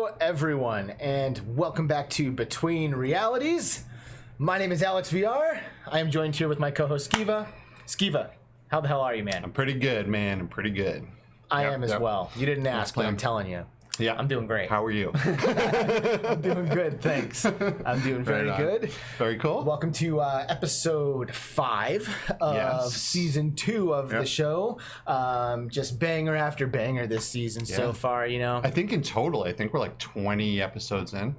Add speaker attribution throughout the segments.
Speaker 1: Hello, everyone, and welcome back to Between Realities. My name is Alex VR. I am joined here with my co-host Skiva. Skiva, how the hell are you, man?
Speaker 2: I'm pretty good, man. I'm pretty good.
Speaker 1: I am as well. You didn't ask, but I'm telling you.
Speaker 2: Yeah,
Speaker 1: I'm doing great.
Speaker 2: How are you?
Speaker 1: I'm doing good, thanks. I'm doing very good.
Speaker 2: Very cool.
Speaker 1: Welcome to episode 5 of season 2 of the show. Just banger after banger this season so far, you know.
Speaker 2: I think in total, we're like 20 episodes in.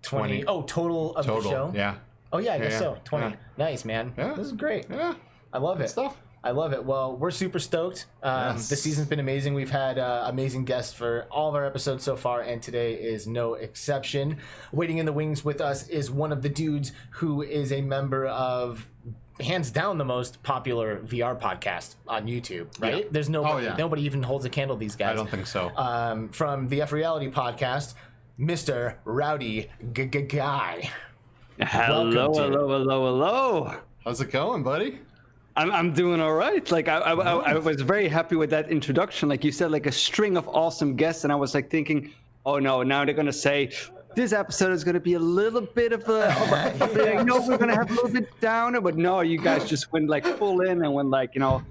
Speaker 1: 20. Oh, total of the show?
Speaker 2: Yeah.
Speaker 1: Oh, yeah, I guess so. 20. Yeah. Nice, man. Yeah. This is great.
Speaker 2: Yeah.
Speaker 1: I love
Speaker 2: Good
Speaker 1: it.
Speaker 2: Stuff.
Speaker 1: I love it. Well, we're super stoked. This season's been amazing. We've had amazing guests for all of our episodes so far, and today is no exception. Waiting in the wings with us is one of the dudes who is a member of, hands down, the most popular VR podcast on YouTube, right?
Speaker 2: Yeah.
Speaker 1: There's nobody even holds a candle to these guys.
Speaker 2: I don't think so.
Speaker 1: From the f.reality podcast, Mr. Rowdy Guy.
Speaker 3: Hello.
Speaker 2: How's it going, buddy?
Speaker 3: I'm doing all right. Like I was very happy with that introduction. Like you said, like a string of awesome guests, and I was like thinking, oh no, now they're gonna say this episode is gonna be a little bit of a no, we're gonna have a little bit downer, but no, you guys just went like full in and went like, you know.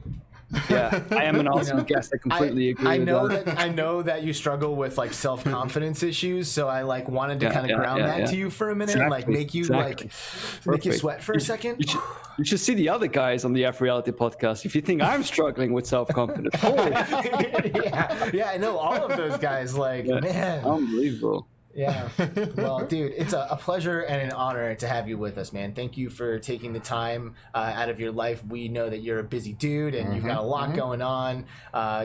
Speaker 3: Yeah, I am an awesome guest. I completely agree.
Speaker 1: I know that you struggle with like self-confidence issues, so I like wanted to kind of ground that to you for a minute and like make you make you sweat for a second.
Speaker 3: You should see the other guys on the f.reality podcast. If you think I'm struggling with self-confidence,
Speaker 1: yeah, I know all of those guys. Like, man,
Speaker 3: unbelievable.
Speaker 1: Yeah. Well, dude, it's a pleasure and an honor to have you with us, man. Thank you for taking the time out of your life. We know that you're a busy dude and you've got a lot going on.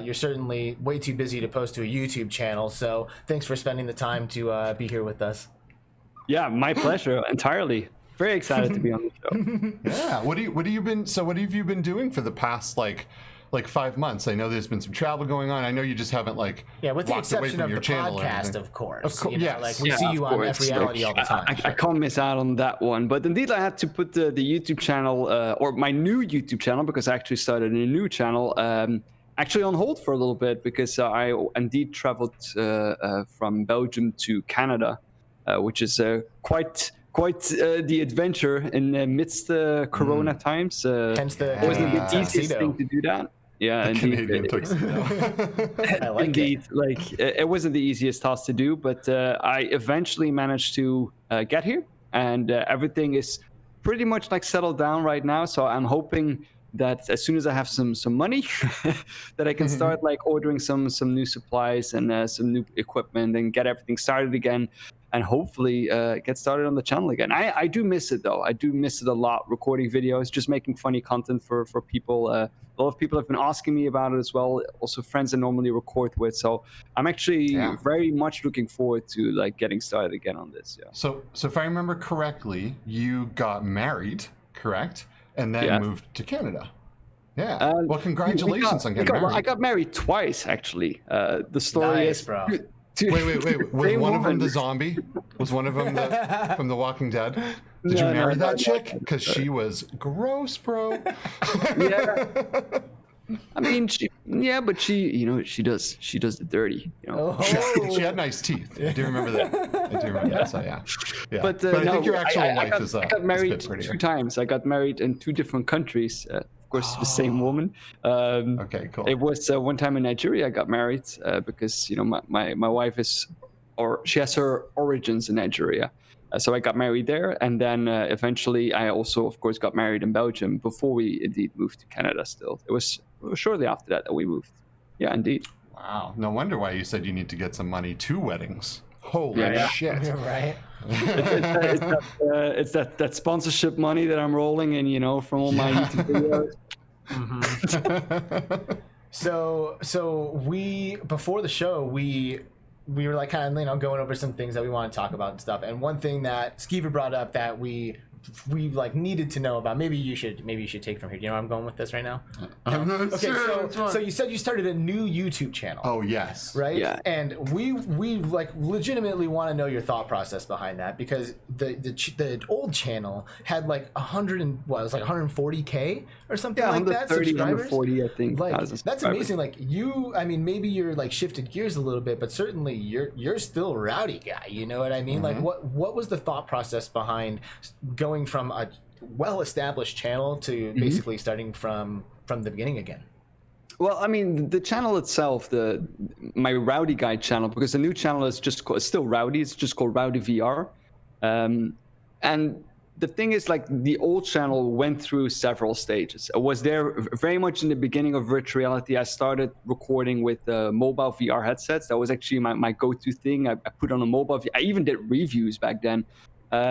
Speaker 1: You're certainly way too busy to post to a YouTube channel. So thanks for spending the time to be here with us.
Speaker 3: Yeah, my pleasure entirely. Very excited to be on the show.
Speaker 2: Yeah. What have you been doing for the past like 5 months? I know there's been some travel going on. I know you just haven't with
Speaker 1: the exception of the podcast, of course.
Speaker 2: Yeah,
Speaker 1: like we see you on f.reality all the time.
Speaker 3: I can't miss out on that one. But indeed, I had to put the YouTube channel or my new YouTube channel, because I actually started a new channel, actually on hold for a little bit, because I indeed traveled from Belgium to Canada, which is quite the adventure in the midst of Corona times.
Speaker 1: Hence
Speaker 3: it wasn't the easiest thing to do that. Yeah,
Speaker 2: indeed.
Speaker 1: I like
Speaker 3: indeed, it wasn't the easiest task to do, but I eventually managed to get here, and everything is pretty much settled down right now. So I'm hoping that as soon as I have some money, that I can start ordering some new supplies and some new equipment and get everything started again. And hopefully get started on the channel again. I do miss it, though. I do miss it a lot, recording videos, just making funny content for people. A lot of people have been asking me about it as well, also friends I normally record with. So I'm actually very much looking forward to getting started again on this. Yeah.
Speaker 2: So if I remember correctly, you got married, correct? And then moved to Canada. Yeah. Well, congratulations on getting married.
Speaker 3: Well, I got married twice, actually. The story is...
Speaker 1: bro.
Speaker 2: Wait. Was one of them the zombie? Was one of them from The Walking Dead? Did you marry that chick? Because she was gross, bro.
Speaker 3: Yeah. I mean, but she does the dirty.
Speaker 2: She had nice teeth. I do remember that. So yeah.
Speaker 3: But
Speaker 2: I think your actual life is.
Speaker 3: I got married 2 times. I got married in 2 different countries. Of course, the same woman.
Speaker 2: Okay, cool.
Speaker 3: It was one time in Nigeria I got married because my wife she has her origins in Nigeria, so I got married there, and then eventually I also, of course, got married in Belgium before we indeed moved to Canada. Still, it was shortly after that we moved. Yeah, indeed.
Speaker 2: Wow, no wonder why you said you need to get some money 2 weddings. Holy shit!
Speaker 1: Right.
Speaker 3: It's that sponsorship money that I'm rolling in, from all my YouTube videos.
Speaker 1: So we, before the show, we were kind of going over some things that we want to talk about and stuff. And one thing that Skiva brought up that we we like needed to know about. Maybe you should take from here. Do you know where I'm going with this right now?
Speaker 2: I'm not
Speaker 1: Okay,
Speaker 2: sure.
Speaker 1: so you said you started a new YouTube channel.
Speaker 2: Oh yes.
Speaker 1: Right?
Speaker 3: Yeah.
Speaker 1: And we like legitimately want to know your thought process behind that, because the old channel had like 140K or something like that
Speaker 3: 130,
Speaker 1: subscribers.
Speaker 3: 140, I think.
Speaker 1: Like that's
Speaker 3: subscribers.
Speaker 1: amazing. Like I mean, maybe you're like shifted gears a little bit, but certainly you're still Rowdy guy. You know what I mean? Like what was the thought process behind going from a well-established channel to basically starting from the beginning again?
Speaker 3: Well, I mean, the channel itself, my Rowdy guy channel, because the new channel is it's still Rowdy. It's just called RowdyVR. And the thing is, like, the old channel went through several stages. I was there very much in the beginning of virtual reality. I started recording with mobile VR headsets. That was actually my go-to thing. I put on a mobile. I even did reviews back then.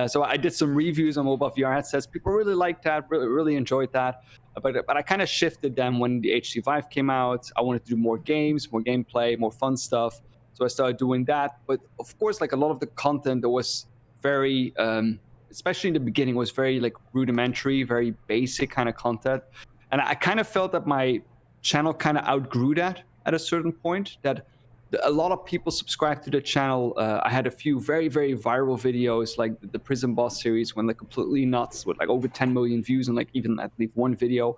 Speaker 3: So I did some reviews on mobile VR headsets. People really liked that, really enjoyed that. But I kind of shifted them when the HTC Vive came out. I wanted to do more games, more gameplay, more fun stuff. So I started doing that. But of course, like a lot of the content that was very, especially in the beginning, was very like rudimentary, very basic kind of content. And I kind of felt that my channel kind of outgrew that at a certain point, that a lot of people subscribed to the channel. I had a few very, very viral videos, like the Prison Boss series, went like completely nuts with like over 10 million views and like even I believe one video.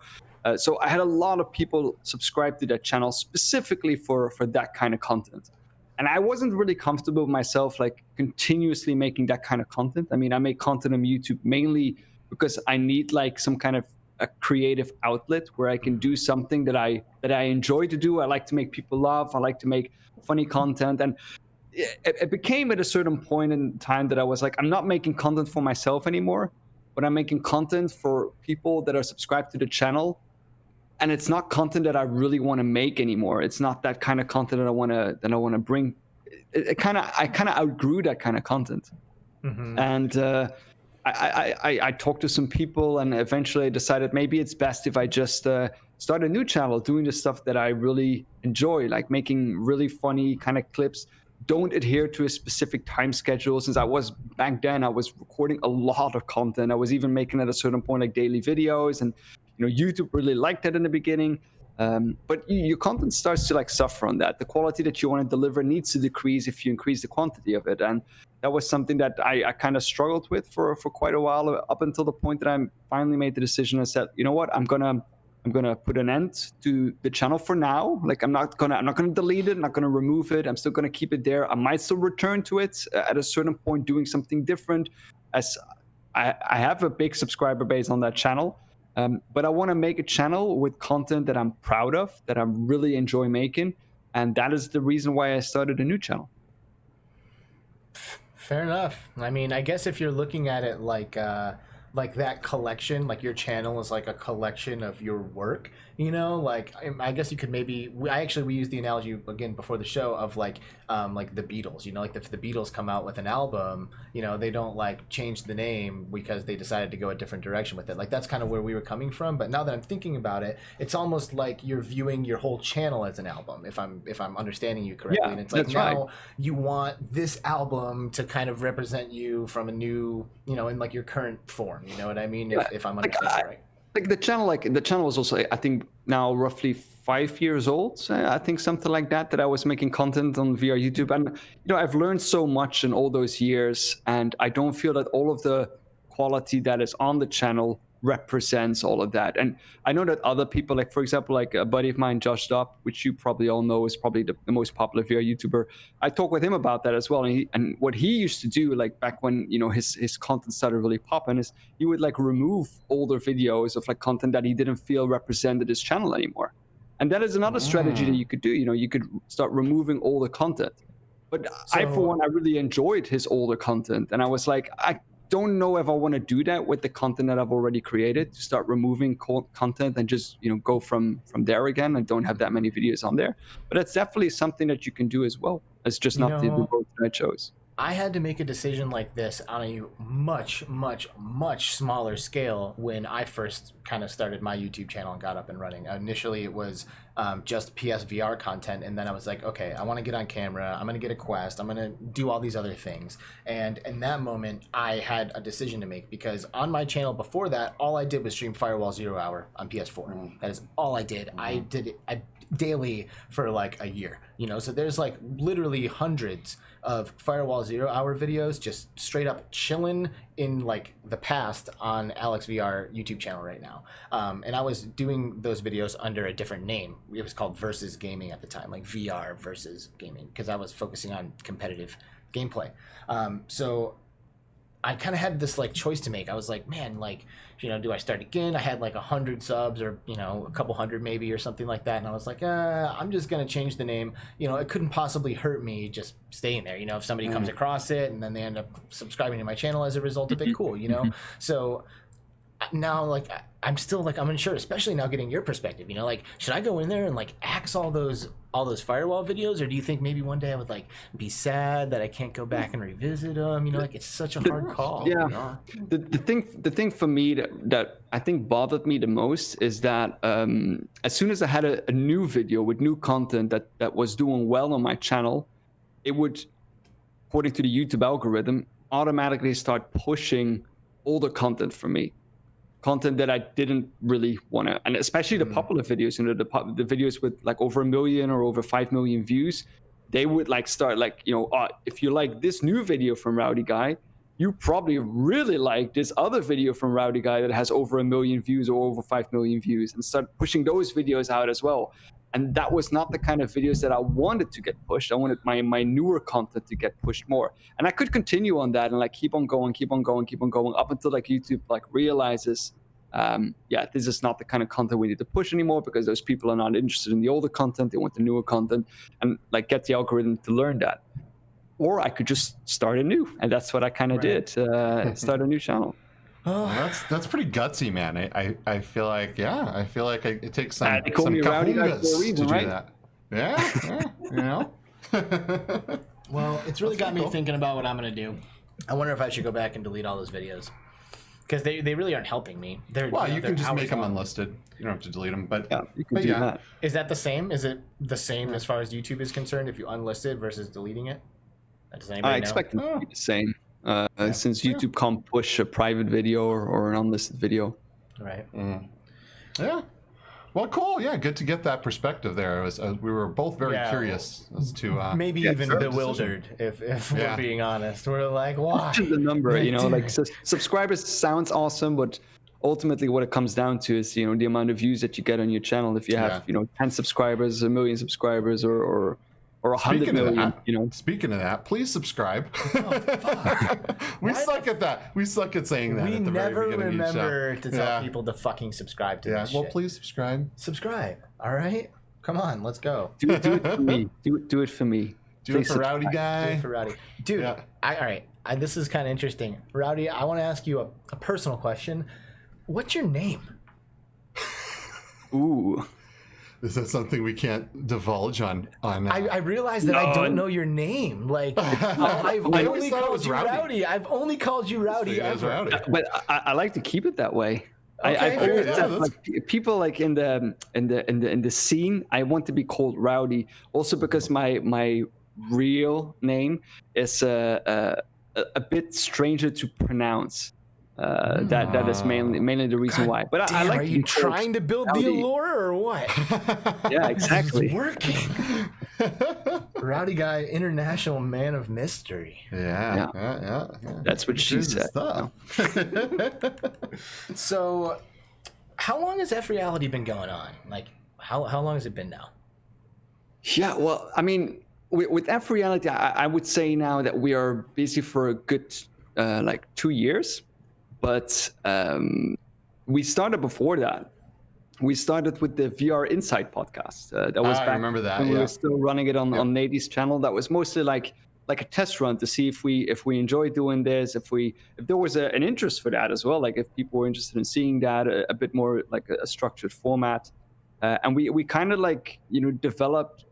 Speaker 3: So I had a lot of people subscribe to that channel specifically for that kind of content. And I wasn't really comfortable with myself like continuously making that kind of content. I mean, I make content on YouTube mainly because I need like some kind of a creative outlet where I can do something that I enjoy to do. I like to make people laugh. I like to make funny content. And it became at a certain point in time that I was like, I'm not making content for myself anymore, but I'm making content for people that are subscribed to the channel. And it's not content that I really want to make anymore. It's not that kind of content that I want to bring. I kind of outgrew that kind of content. Mm-hmm. And I talked to some people, and eventually I decided maybe it's best if I just start a new channel doing the stuff that I really enjoy, like making really funny kind of clips. Don't adhere to a specific time schedule. Since I was back then, I was recording a lot of content. I was even making at a certain point like daily videos, and YouTube really liked that in the beginning. But your content starts to like suffer on that. The quality that you want to deliver needs to decrease if you increase the quantity of it. And that was something that I kind of struggled with for quite a while, up until the point that I finally made the decision and said, you know what, I'm gonna put an end to the channel for now. Like I'm not gonna delete it, I'm not gonna remove it. I'm still gonna keep it there. I might still return to it at a certain point, doing something different, as I have a big subscriber base on that channel. But I want to make a channel with content that I'm proud of, that I really enjoy making. And that is the reason why I started a new channel.
Speaker 1: Fair enough. I mean, I guess if you're looking at it like that collection, like your channel is like a collection of your work, like I guess you could maybe, we used the analogy again before the show of like the Beatles, like if the Beatles come out with an album, they don't like change the name because they decided to go a different direction with it. Like that's kind of where we were coming from. But now that I'm thinking about it, it's almost like you're viewing your whole channel as an album, if I'm understanding you correctly.
Speaker 3: Yeah,
Speaker 1: and it's like
Speaker 3: now
Speaker 1: right. You want this album to kind of represent you from a new, in like your current form. You know what I mean? If I'm understanding right.
Speaker 3: Like the channel is also, I think, now roughly 5 years old. I think something like that I was making content on VR YouTube. And, I've learned so much in all those years. And I don't feel that all of the quality that is on the channel represents all of that. And I know that other people, like, for example, like a buddy of mine, Josh Dopp, which you probably all know is probably the most popular VR YouTuber. I talk with him about that as well. And what he used to do, like back when, his content started really popping, is he would like remove older videos of like content that he didn't feel represented his channel anymore. And that is another strategy that you could do. You could start removing older content. But I, for one, I really enjoyed his older content. And I was like, I don't know if I want to do that with the content that I've already created, to start removing content and just go from there again. I don't have that many videos on there, but it's definitely something that you can do as well. It's just not the road that I chose.
Speaker 1: I had to make a decision like this on a much, much, much smaller scale when I first kind of started my YouTube channel and got up and running. Initially, it was just PSVR content, and then I was like, okay, I want to get on camera. I'm going to get a Quest. I'm going to do all these other things. And in that moment, I had a decision to make, because on my channel before that, all I did was stream Firewall 0 Hour on PS4. That is all I did. I did it daily for like a year, you know? So there's like literally hundreds of Firewall 0 Hour videos just straight up chilling in like the past on AlexVR YouTube channel right now. And I was doing those videos under a different name. It was called Versus Gaming at the time, like VR versus gaming, because I was focusing on competitive gameplay. So I kind of had this like choice to make. I was like, man, like, you know, do I start again? I had like 100 subs, or, you know, a couple hundred maybe, or something like that. And I was like, I'm just going to change the name. You know, it couldn't possibly hurt me just staying there. You know, if somebody comes across it and then they end up subscribing to my channel as a result of it, cool, you know? So now, like, I'm still like, I'm unsure, especially now getting your perspective, you know, like, should I go in there and like axe all those Firewall videos, or do you think maybe one day I would like be sad that I can't go back and revisit them? You know, like, it's such a hard call.
Speaker 3: Yeah.
Speaker 1: You know?
Speaker 3: The thing for me that I think bothered me the most is that as soon as I had a new video with new content that was doing well on my channel, it would, according to the YouTube algorithm, automatically start pushing older content for me. Content that I didn't really want to, and especially the popular videos, you know, the videos with like over 1 million or over 5 million views, they would like start like, you know, if you like this new video from Rowdy Guy, you probably really like this other video from Rowdy Guy that has over 1 million views or over 5 million views, and start pushing those videos out as well. And that was not the kind of videos that I wanted to get pushed. I wanted my newer content to get pushed more. And I could continue on that and like keep on going up until like YouTube like realizes, this is not the kind of content we need to push anymore, because those people are not interested in the older content. They want the newer content, and like get the algorithm to learn that. Or I could just start anew. And that's what I kind of did, start a new channel.
Speaker 2: Well, that's pretty gutsy, man. I feel like, it takes some
Speaker 3: kahungas
Speaker 2: to do
Speaker 3: right?
Speaker 2: that. Yeah, you know.
Speaker 1: Well, it's really got me thinking about what I'm gonna do. I wonder if I should go back and delete all those videos, because they really aren't helping me.
Speaker 2: You can just make them unlisted. You don't have to delete them, but
Speaker 3: you can do that.
Speaker 1: Is that the same? Is it the same as far as YouTube is concerned if you unlisted versus deleting it? Does anybody know?
Speaker 3: I expect it to be the same. Since YouTube can't push a private video or an unlisted video.
Speaker 1: Right.
Speaker 2: Yeah. Well, cool. Yeah, good to get that perspective there. We were both very curious as to
Speaker 1: maybe even bewildered, if we're being honest. We're like, why?
Speaker 3: The number, you know, like subscribers sounds awesome, but ultimately what it comes down to is, you know, the amount of views that you get on your channel. If you have, you know, 10 subscribers, 1 million subscribers, or 100 million, you know.
Speaker 2: Speaking of that, please subscribe. We suck at that. We suck at saying that.
Speaker 1: We never remember to tell people to fucking subscribe to this shit.
Speaker 2: Well, please subscribe.
Speaker 1: Subscribe. All right. Come on, let's go.
Speaker 3: Do it for me. Do it for me.
Speaker 2: Do it for Rowdy Guy.
Speaker 1: Do it for Rowdy. Dude, all right. This is kind of interesting. Rowdy, I want to ask you a personal question. What's your name?
Speaker 3: Ooh.
Speaker 1: Is that something we can't divulge on? I realize that I don't know your name. Like, I've only called you Rowdy. I've only called you Rowdy ever.
Speaker 3: But I like to keep it that way. Like, people like in the scene, I want to be called Rowdy. Also because my real name is a bit stranger to pronounce. That is mainly the reason why. But
Speaker 1: damn,
Speaker 3: I like.
Speaker 1: Are you trying to build the allure or what?
Speaker 3: Yeah, exactly.
Speaker 1: It's working. Rowdy Guy, international man of mystery.
Speaker 2: Yeah.
Speaker 3: That's what she said.
Speaker 1: So, how long has f.reality been going on? Like, how long has it been now?
Speaker 3: Yeah, well, I mean, with f.reality, I would say now that we are busy for a good 2 years. But we started before that. We started with the VR Insight podcast. That was back
Speaker 2: I remember that.
Speaker 3: when we were still running it on Nady's channel. That was mostly like a test run to see if we enjoy doing this, if there was an interest for that as well. Like if people were interested in seeing that a bit more like a structured format. And we kind of like, you know, developed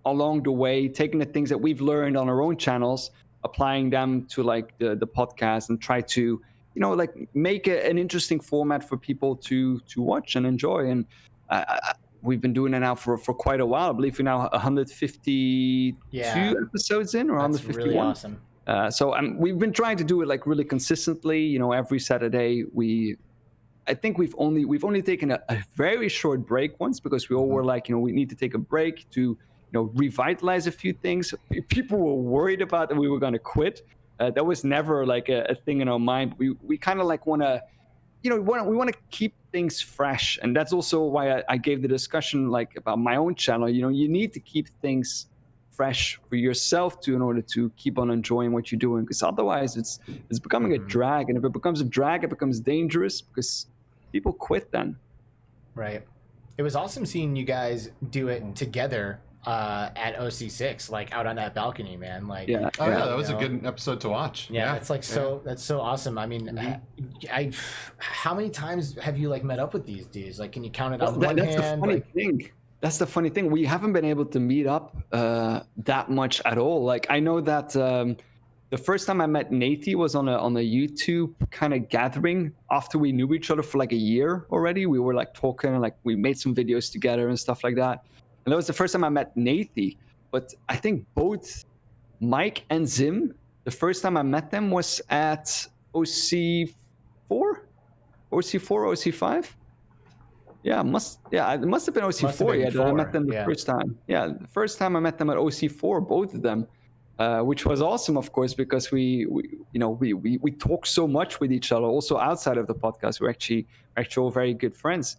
Speaker 3: along the way, taking the things that we've learned on our own channels applying them to like the podcast and try to like make an interesting format for people to watch and enjoy. And we've been doing it now for quite a while. I believe we're now 152 episodes in, or
Speaker 1: That's
Speaker 3: 151.
Speaker 1: really awesome.
Speaker 3: So we've been trying to do it like really consistently. Every Saturday I think we've only taken a very short break once, because we all were like, we need to take a break to revitalize a few things. People were worried about that we were going to quit. That was never like a thing in our mind. We kind of like want to, we want to keep things fresh, and that's also why I gave the discussion like about my own channel. You need to keep things fresh for yourself in order to keep on enjoying what you're doing, because otherwise it's becoming a drag, and if it becomes a drag, it becomes dangerous because people quit then.
Speaker 1: Right. It was awesome seeing you guys do it together at OC6, like out on that balcony, man. Like,
Speaker 2: that was a good episode to watch.
Speaker 1: That's like that's so awesome. I mean, how many times have you like met up with these dudes? Like, can you count it on one hand?
Speaker 3: That's the funny thing. We haven't been able to meet up that much at all. Like, I know that the first time I met Nathy was on a YouTube kind of gathering after we knew each other for like a year already. We were like talking, and like we made some videos together and stuff like that. And that was the first time I met Nathy. But I think both Mike and Zim, the first time I met them was at OC4, OC5. Yeah, it must have been OC4. That I met them the first time. Yeah, the first time I met them at OC4, both of them, which was awesome, of course, because we talk so much with each other. Also outside of the podcast, we're actually all very good friends,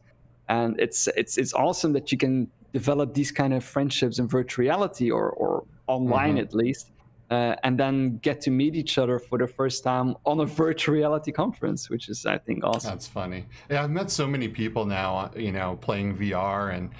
Speaker 3: and it's awesome that you can develop these kind of friendships in virtual reality or online at least, and then get to meet each other for the first time on a virtual reality conference, which is, I think, awesome.
Speaker 2: That's funny. Yeah, I've met so many people now, playing VR, and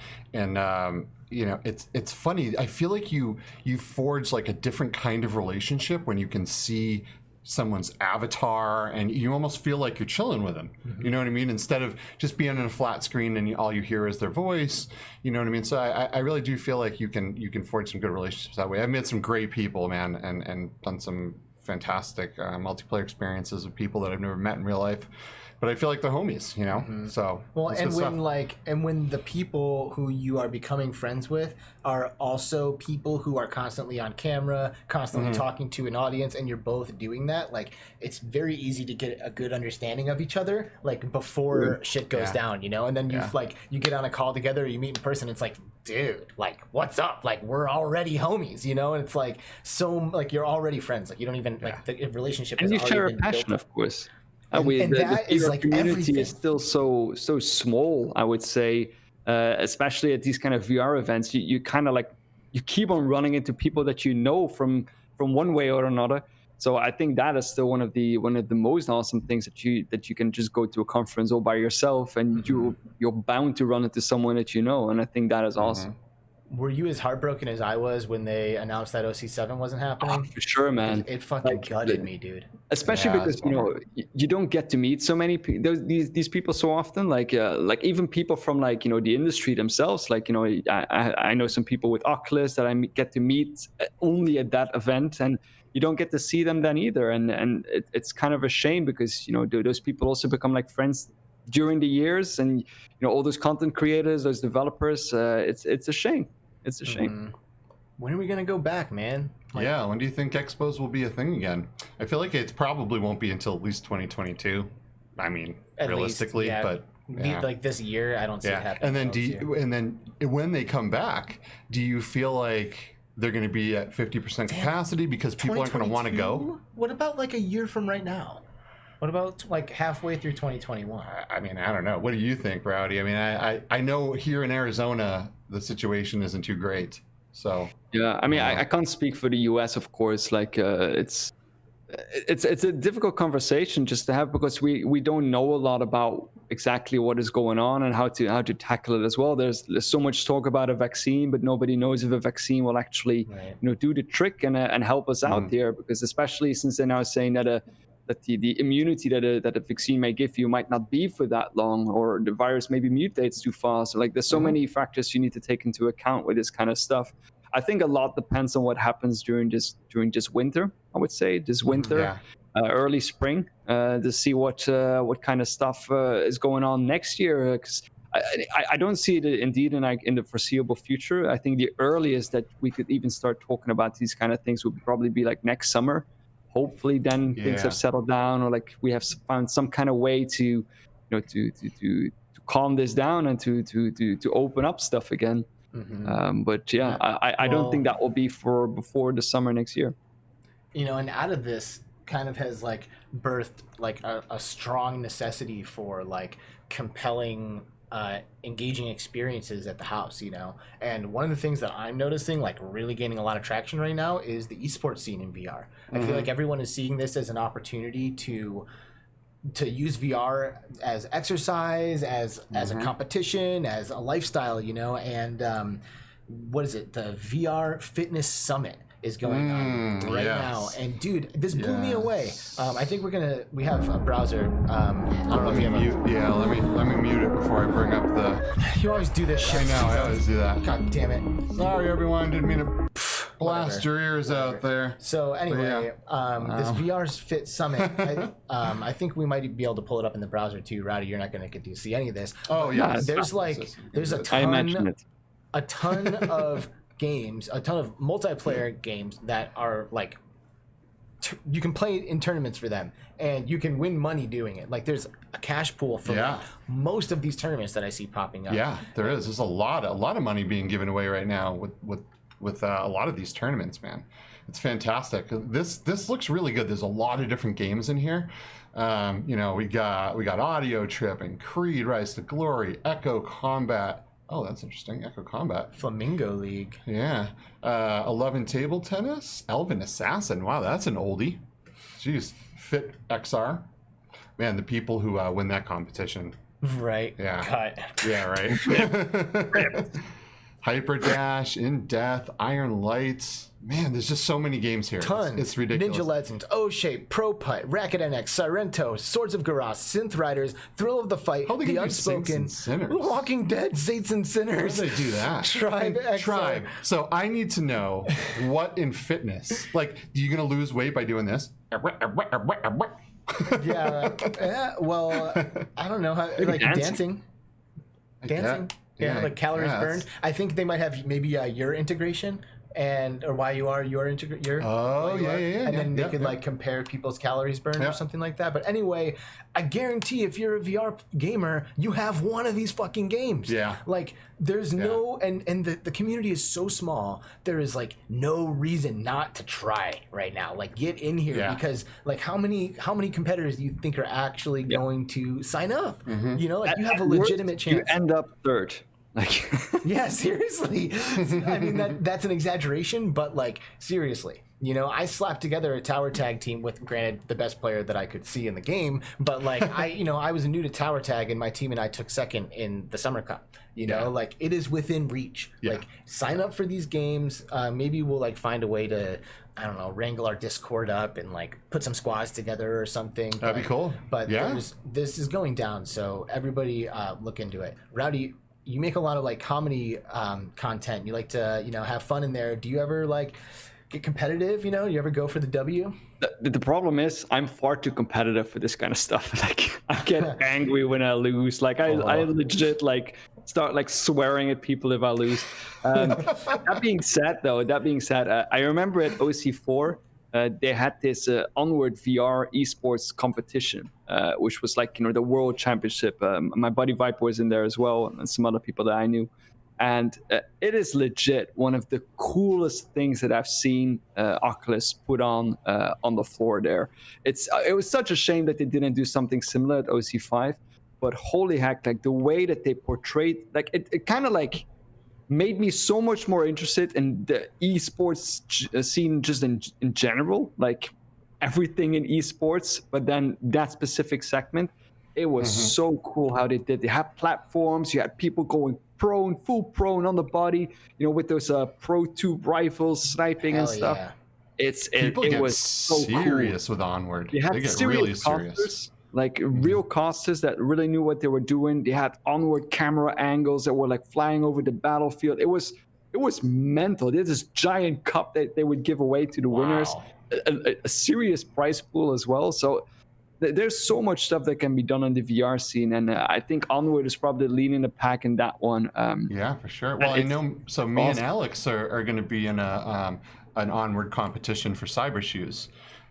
Speaker 2: it's funny. I feel like you forge like a different kind of relationship when you can see someone's avatar, and you almost feel like you're chilling with them. You know what I mean? Instead of just being on a flat screen and all you hear is their voice. You know what I mean? So I really do feel like you can forge some good relationships that way. I've met some great people, man, and done some fantastic multiplayer experiences with people that I've never met in real life. But I feel like they're homies, So
Speaker 1: when the people who you are becoming friends with are also people who are constantly on camera, constantly talking to an audience, and you're both doing that, like, it's very easy to get a good understanding of each other, like, before shit goes down, and then you get on a call together, you meet in person, it's like, dude, like, what's up? Like, we're already homies, and it's like, so, like, you're already friends, like, you don't even like the relationship,
Speaker 3: and you share a passion, of course.
Speaker 1: And that is like
Speaker 3: community
Speaker 1: everything.
Speaker 3: Is still so small, I would say, especially at these kind of VR events. You kind of like, you keep on running into people that from one way or another. So I think that is still one of the most awesome things that you can just go to a conference all by yourself, and you're bound to run into someone that and I think that is awesome.
Speaker 1: Were you as heartbroken as I was when they announced that OC7 wasn't happening?
Speaker 3: Oh, for sure, man.
Speaker 1: It fucking gutted me, dude.
Speaker 3: Especially because you don't get to meet so many these people so often. Like even people from like the industry themselves. Like I know some people with Oculus that I get to meet only at that event, and you don't get to see them then either. And it's kind of a shame because those people also become like friends during the years, and all those content creators, those developers. It's a shame. It's a shame.
Speaker 1: When are we gonna go back, man?
Speaker 2: When do you think expos will be a thing again? I feel like it probably won't be until at least 2022. I mean, realistically, but
Speaker 1: like this year, I don't see it happening.
Speaker 2: And then when they come back, do you feel like they're going to be at 50% capacity because people aren't going to want to go?
Speaker 1: What about like a year from right now? What about like halfway through 2021?
Speaker 2: I mean, I don't know. What do you think, Rowdy? I mean, I know here in Arizona the situation isn't too great. So
Speaker 3: yeah, I mean, I can't speak for the US, of course. Like it's a difficult conversation just to have because we don't know a lot about exactly what is going on and how to tackle it as well. There's so much talk about a vaccine, but nobody knows if a vaccine will actually do the trick and help us out there. Because especially since they're now saying that the immunity that a vaccine may give you might not be for that long, or the virus maybe mutates too fast. Like there's so many factors you need to take into account with this kind of stuff. I think a lot depends on what happens during this winter. I would say this winter, early spring, to see what kind of stuff is going on next year. Because I don't see it indeed in the foreseeable future. I think the earliest that we could even start talking about these kind of things would probably be like next summer. Hopefully, then things have settled down, or like we have found some kind of way to calm this down and to open up stuff again. But I don't think that will be before the summer next year.
Speaker 1: And out of this kind of has like birthed like a strong necessity for like compelling engaging experiences at the house, and one of the things that I'm noticing like really gaining a lot of traction right now is the esports scene in VR. I feel like everyone is seeing this as an opportunity to use VR as exercise, as a competition, as a lifestyle, and what is it? The VR Fitness Summit is going on right now, and dude, this blew me away. I think we have a browser. I don't know if you have
Speaker 2: let me mute it before I bring up the.
Speaker 1: You always do this shit.
Speaker 2: I know, I always do that.
Speaker 1: God damn it!
Speaker 2: Sorry, everyone. Didn't mean to blast your ears out there.
Speaker 1: So anyway, this VR's Fit Summit. I think we might be able to pull it up in the browser too. Rowdy, you're not going to get to see any of this.
Speaker 2: Oh yeah,
Speaker 1: there's a ton of games, a ton of multiplayer games that are like you can play in tournaments for them, and you can win money doing it. Like there's a cash pool for most of these tournaments that I see popping up.
Speaker 2: Yeah, there is. There's a lot of money being given away right now with a lot of these tournaments, man. It's fantastic. This looks really good. There's a lot of different games in here. We got Audio Trip and Creed, Rise to Glory, Echo Combat. Oh, that's interesting. Echo Combat.
Speaker 1: Flamingo League.
Speaker 2: Yeah. 11 Table Tennis. Elven Assassin. Wow, that's an oldie. Jeez. Fit XR. Man, the people who win that competition.
Speaker 1: Right.
Speaker 2: Yeah.
Speaker 1: Cut.
Speaker 2: Yeah, right. Hyper Dash, In Death, Iron Lights. Man, there's just so many games here.
Speaker 1: Tons.
Speaker 2: It's ridiculous.
Speaker 1: Ninja Legends, O-Shape, Pro Putt, Racket NX, Sorrento, Swords of Garas, Synth Riders, Thrill of the Fight, The Unspoken, Walking Dead, Saints and Sinners.
Speaker 2: How do they do that?
Speaker 1: Tribe.
Speaker 2: So I need to know what in fitness. Like, are you going to lose weight by doing this?
Speaker 1: Well, I don't know. Like dancing. Yeah, like calories burned. I think they might have maybe your integration or why you are your integration. And then they could like compare people's calories burned or something like that. But anyway, I guarantee if you're a VR gamer, you have one of these fucking games.
Speaker 2: Yeah.
Speaker 1: Like there's no and the community is so small. There is like no reason not to try right now. Like get in here because like how many competitors do you think are actually going to sign up? Like you have a legitimate chance.
Speaker 3: You end up third. Like
Speaker 1: yeah, seriously. I mean that's an exaggeration, but like seriously, I slapped together a tower tag team with, granted, the best player that I could see in the game, but like I was new to tower tag, and my team and I took second in the Summer Cup. Like it is within reach. Like sign up for these games. Maybe we'll like find a way to, I don't know, wrangle our Discord up and like put some squads together or something.
Speaker 2: That'd be cool.
Speaker 1: But this is going down, so everybody look into it. Rowdy, you make a lot of like comedy content. You like to, have fun in there. Do you ever like get competitive? You ever go for the W?
Speaker 3: The problem is I'm far too competitive for this kind of stuff. Like I get angry when I lose. Like I legit like start like swearing at people if I lose. That being said, I remember at OC4 they had this Onward VR esports competition, which was like the world championship. My buddy Viper was in there as well, and some other people that I knew. And it is legit one of the coolest things that I've seen Oculus put on the floor there. It was such a shame that they didn't do something similar at OC5, but holy heck, like the way that they portrayed, like it kind of like made me so much more interested in the esports scene just in general, like everything in esports, but then that specific segment, it was so cool how they did. They had platforms, you had people going prone, full prone on the body, with those Pro Tube rifles, sniping and stuff.
Speaker 1: Yeah.
Speaker 2: It was
Speaker 3: so
Speaker 2: serious
Speaker 3: cool.
Speaker 2: With Onward.
Speaker 3: They get really serious. Like real casters that really knew what they were doing. They had onward camera angles that were like flying over the battlefield. It was it was mental. There's this giant cup that they would give away to the winners, a serious prize pool as well. So there's so much stuff that can be done on the VR scene, and I think Onward is probably leading the pack in that one.
Speaker 2: Yeah, for sure. Well, I know. So me and Alex are going to be in an Onward competition for cyber shoes.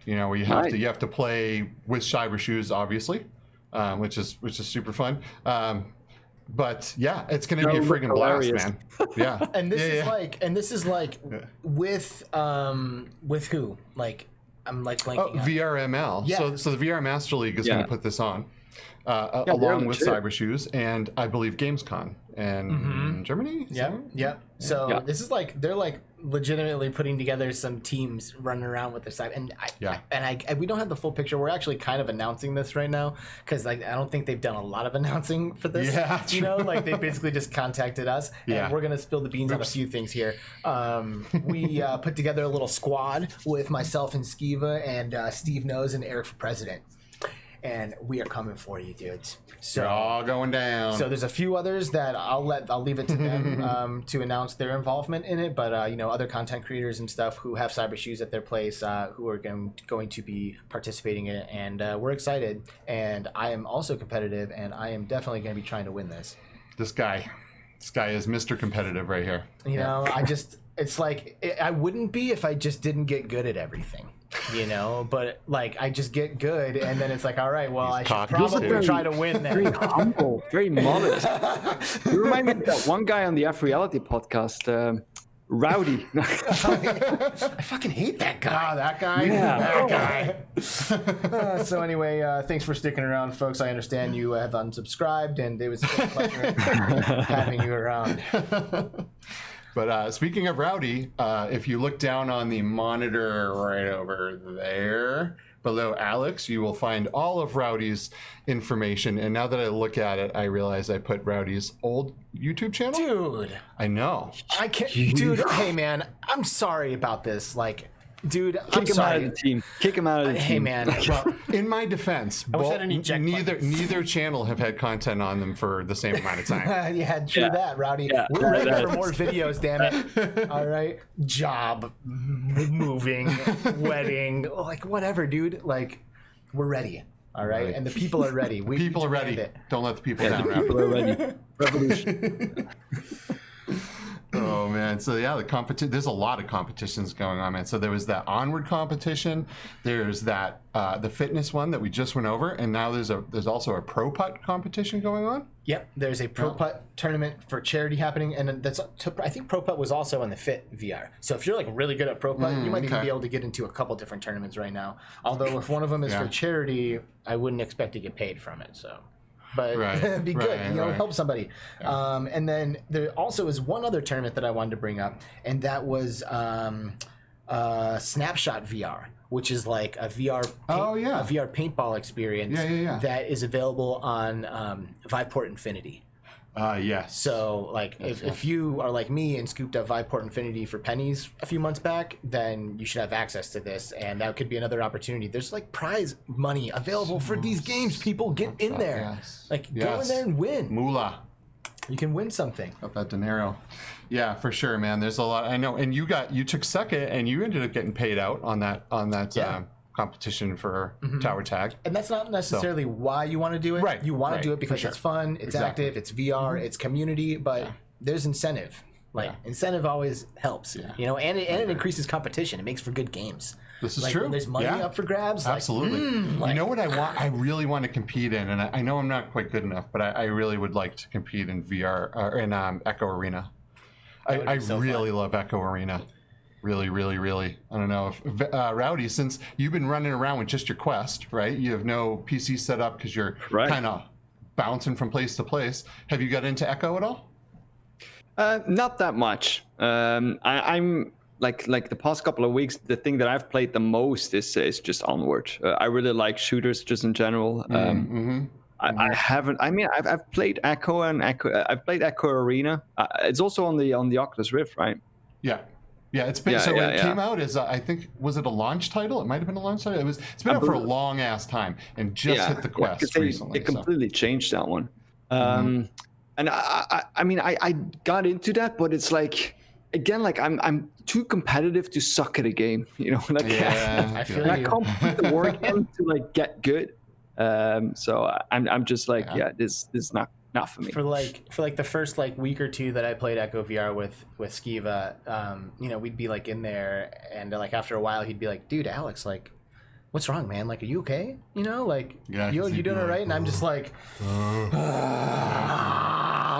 Speaker 2: You know, where you have to play with cyber shoes, obviously, which is super fun. But yeah, it's going to be a friggin' blast, man. Yeah.
Speaker 1: And this is like with who? Like, I'm like blanking.
Speaker 2: VRML.
Speaker 1: Yeah.
Speaker 2: So the VR Master League is going to put this on, along with Cyber Shoes and I believe Gamescom and Germany.
Speaker 1: Yeah. So this is like they're like legitimately putting together some teams running around with their side, and we don't have the full picture. We're actually kind of announcing this right now because like I don't think they've done a lot of announcing for this.
Speaker 2: Yeah,
Speaker 1: you know, like they basically just contacted us, and we're gonna spill the beans on a few things here. We put together a little squad with myself and Skiva and Steve Knows and Eric for President. And we are coming for you, dudes. So
Speaker 2: we're all going down.
Speaker 1: So there's a few others that I'll leave it to them to announce their involvement in it. But you know, other content creators and stuff who have cyber shoes at their place who are going to be participating in it, and we're excited. And I am also competitive, and I am definitely going to be trying to win this.
Speaker 2: This guy is Mr. Competitive right here.
Speaker 1: You know, it's like I wouldn't be if I just didn't get good at everything. You know, but like I just get good, and then it's like, all right, well, I should probably try to win then.
Speaker 3: Very humble, very modest. You remind me of that one guy on the f.reality podcast, Rowdy.
Speaker 1: I fucking hate that guy.
Speaker 2: Oh, that guy?
Speaker 3: Yeah.
Speaker 2: That guy.
Speaker 1: So anyway, thanks for sticking around, folks. I understand you have unsubscribed, and it was a pleasure having you around.
Speaker 2: But speaking of Rowdy, if you look down on the monitor right over there below Alex, you will find all of Rowdy's information. And now that I look at it, I realize I put Rowdy's old YouTube channel.
Speaker 1: Dude.
Speaker 2: I know.
Speaker 1: I can't. Dude, hey, man, I'm sorry about this. Like, dude,
Speaker 3: Kick him out of the team. Kick him out of the team.
Speaker 1: Hey, man.
Speaker 2: Well, in my defense, neither channel have had content on them for the same amount of time.
Speaker 1: Yeah, true that, Rowdy.
Speaker 3: Yeah.
Speaker 1: We're ready for more videos, damn it. All right. Job, moving, wedding, like whatever, dude. Like, we're ready. All right. And the people are ready.
Speaker 2: People are ready. Don't let the people down.
Speaker 3: The people are ready. Revolution.
Speaker 2: Oh man, so yeah, there's a lot of competitions going on, man. So there was that Onward competition, there's that the fitness one that we just went over, and now there's also a Pro Putt competition going on.
Speaker 1: Yep, there's a Pro Putt tournament for charity happening, and I think Pro Putt was also on the Fit VR. So if you're like really good at Pro Putt, you might even be able to get into a couple different tournaments right now. Although if one of them is for charity, I wouldn't expect to get paid from it. So. But it'd be good, you know, help somebody. Yeah. And then there also is one other tournament that I wanted to bring up, and that was Snapshot VR, which is like a VR a VR paintball experience that is available on Viveport Infinity.
Speaker 2: Yes.
Speaker 1: So, like, if you are like me and scooped up Viveport Infinity for pennies a few months back, then you should have access to this, and that could be another opportunity. There's like prize money available for these games. People get in there, go in there and win.
Speaker 2: Moolah.
Speaker 1: You can win something.
Speaker 2: Up that dinero. Yeah, for sure, man. There's a lot. I know, and you took second, and you ended up getting paid out on that. Competition for tower tag,
Speaker 1: and that's not necessarily why you want to do it.
Speaker 2: Right,
Speaker 1: you want to do it because it's fun, it's active, it's VR, it's community, but there's incentive. Like incentive always helps, you know, and it increases competition. It makes for good games.
Speaker 2: This is
Speaker 1: like,
Speaker 2: true.
Speaker 1: When there's money up for grabs.
Speaker 2: Absolutely. You know what I want? I really want to compete in, and I know I'm not quite good enough, but I really would like to compete in VR or in Echo Arena. I really love Echo Arena. Really. I don't know if Rowdy, since you've been running around with just your Quest, right? You have no PC set up because you're kind of bouncing from place to place. Have you got into Echo at all?
Speaker 3: Not that much. I'm like the past couple of weeks. The thing that I've played the most is just Onward. I really like shooters just in general. I haven't. I mean, I've played Echo and Echo. I've played Echo Arena. It's also on the Oculus Rift, right?
Speaker 2: Yeah, it's been when it came out as I think was it a launch title? It might have been a launch title. It's been out for a long ass time and just hit the Quest recently.
Speaker 3: It completely changed that one. And I mean I got into that, but it's like again, like I'm too competitive to suck at a game, you know. Like
Speaker 1: I feel
Speaker 3: I
Speaker 1: you.
Speaker 3: can't put the work in to like get good. So I'm just like, this is not for me.
Speaker 1: For like the first like week or two that I played Echo VR with Skiva, you know, we'd be like in there, and like after a while he'd be like, dude, Alex, like, what's wrong, man? Like, are you okay? You know, like, you doing all right? And I'm just like,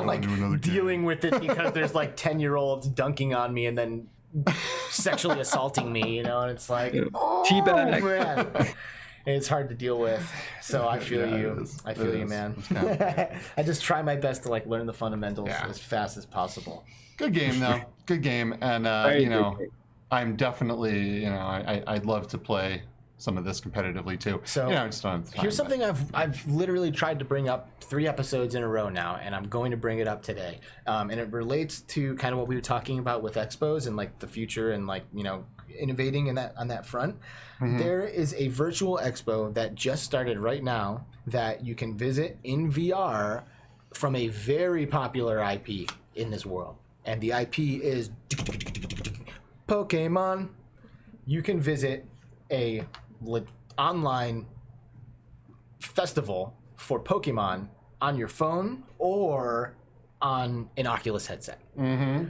Speaker 1: like dealing with it because there's like 10-year-olds dunking on me and then sexually assaulting me, you know, and it's like,
Speaker 3: Teabag.
Speaker 1: man. It's hard to deal with, so I feel you. I feel you, man. I just try my best to like learn the fundamentals as fast as possible.
Speaker 2: Good game, though. Good game, and you know, I'm definitely, you know, I'd love to play some of this competitively too. So you know, I just don't have the time,
Speaker 1: here's something I've literally tried to bring up 3 episodes in a row now, and I'm going to bring it up today. And it relates to kind of what we were talking about with expos and like the future and like, you know, innovating in that on that front. There is a virtual expo that just started right now that you can visit in VR from a very popular IP in this world, and the IP is Pokemon. You can visit a online festival for Pokemon on your phone or on an Oculus headset.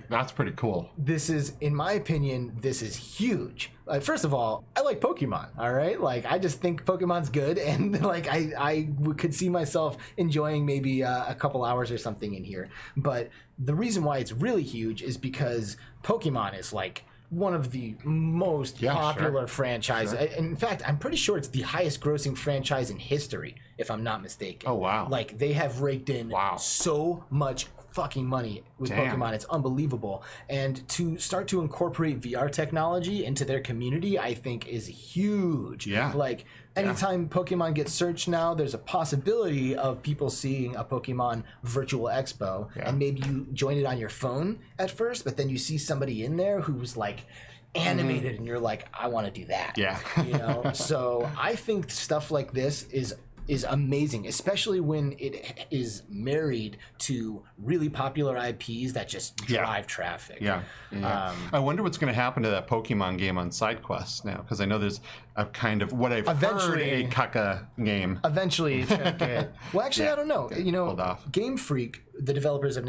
Speaker 2: That's pretty cool.
Speaker 1: This is, in my opinion, this is huge. First of all, I like Pokemon, all right? Like, I just think Pokemon's good, and like I could see myself enjoying maybe a couple hours or something in here. But the reason why it's really huge is because Pokemon is like one of the most popular franchises. In fact, I'm pretty sure it's the highest grossing franchise in history, if I'm not mistaken.
Speaker 2: Oh, wow.
Speaker 1: Like, they have raked in so much fucking money with Pokemon. It's unbelievable. And to start to incorporate VR technology into their community, I think is huge. Like, anytime Pokemon gets searched now, there's a possibility of people seeing a Pokemon virtual expo, and maybe you join it on your phone at first, but then you see somebody in there who's like animated, and you're like, I want to do that. You know? So I think stuff like this is amazing, especially when it is married to really popular IPs that just drive traffic.
Speaker 2: I wonder what's going to happen to that Pokemon game on SideQuest now, because I know there's a kind of what I've heard a caca game.
Speaker 1: Eventually, it's going to get. Well, actually, I don't know. You know, Game Freak, the developers of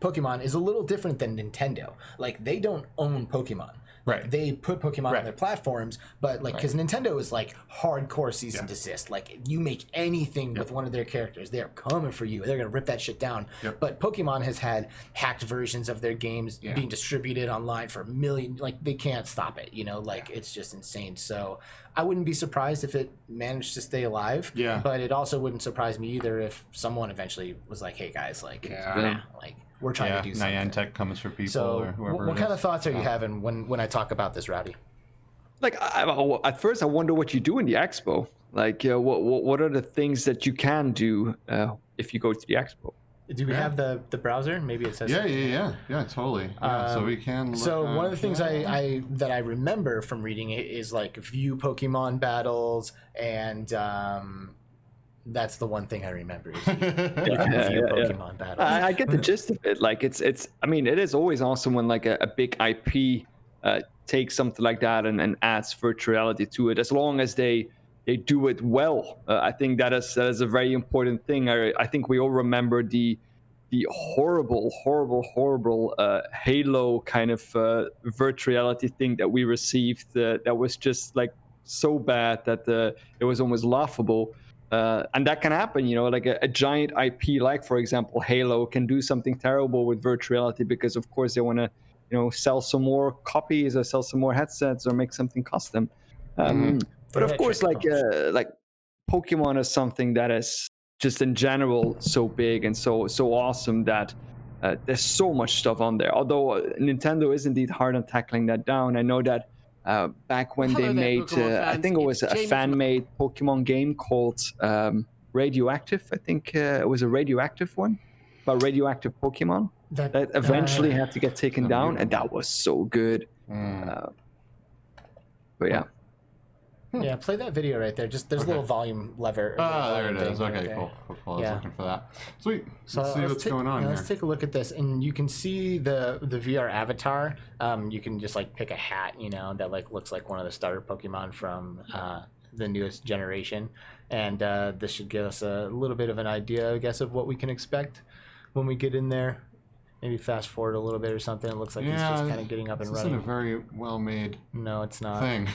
Speaker 1: Pokemon, is a little different than Nintendo. Like, they don't own Pokemon. Right. They put Pokemon on their platforms, but like, because Nintendo is like hardcore cease and desist. Like, you make anything with one of their characters, they're coming for you. They're gonna rip that shit down. But Pokemon has had hacked versions of their games being distributed online for millions. Like, they can't stop it. You know, like it's just insane. So I wouldn't be surprised if it managed to stay alive. But it also wouldn't surprise me either if someone eventually was like, "Hey guys, like, like." We're trying to do something.
Speaker 2: Niantic comes for people,
Speaker 1: so
Speaker 2: or whoever.
Speaker 1: What kind of thoughts are you having when I talk about this, Rowdy?
Speaker 3: Like, at first, I wonder what you do in the expo. Like, what are the things that you can do if you go to the expo?
Speaker 1: Do we have the browser? Maybe it says.
Speaker 2: Yeah, totally. So we can.
Speaker 1: So one of the things I remember from reading it is like view Pokemon battles and. That's the one thing I remember. Is Pokemon battles.
Speaker 3: I get the gist of it. Like, it's. I mean, it is always awesome when like a big IP takes something like that and adds virtual reality to it, as long as they do it well. I think that is a very important thing. I think we all remember the horrible Halo kind of virtual reality thing that we received. That was just like so bad that it was almost laughable. And that can happen, you know, like a giant IP, like, for example, Halo, can do something terrible with virtual reality because, of course, they want to, you know, sell some more copies or sell some more headsets or make something custom. But of course, like Pokemon is something that is just in general so big and so awesome that there's so much stuff on there. Although Nintendo is indeed hard on tackling that down. I know that. Back when they made, I think it was a fan-made Pokemon game called Radioactive. I think it was a radioactive one, but radioactive Pokemon that eventually had to get taken down, and that was so good. But yeah.
Speaker 1: Yeah, play that video right there. Just there's a little volume lever.
Speaker 2: There it is.
Speaker 1: Right
Speaker 2: Okay,
Speaker 1: there.
Speaker 2: cool. I was
Speaker 1: Yeah.
Speaker 2: looking for that. Sweet.
Speaker 1: So
Speaker 2: Let's see what's going on here.
Speaker 1: Let's take a look at this, and you can see the VR avatar. You can just like pick a hat, that like looks like one of the starter Pokemon from the newest generation, and this should give us a little bit of an idea, I guess, of what we can expect when we get in there. Maybe fast forward a little bit or something. It looks like he's just kind of getting up and
Speaker 2: This
Speaker 1: running.
Speaker 2: isn't a very well-made
Speaker 1: No, it's not.
Speaker 2: thing.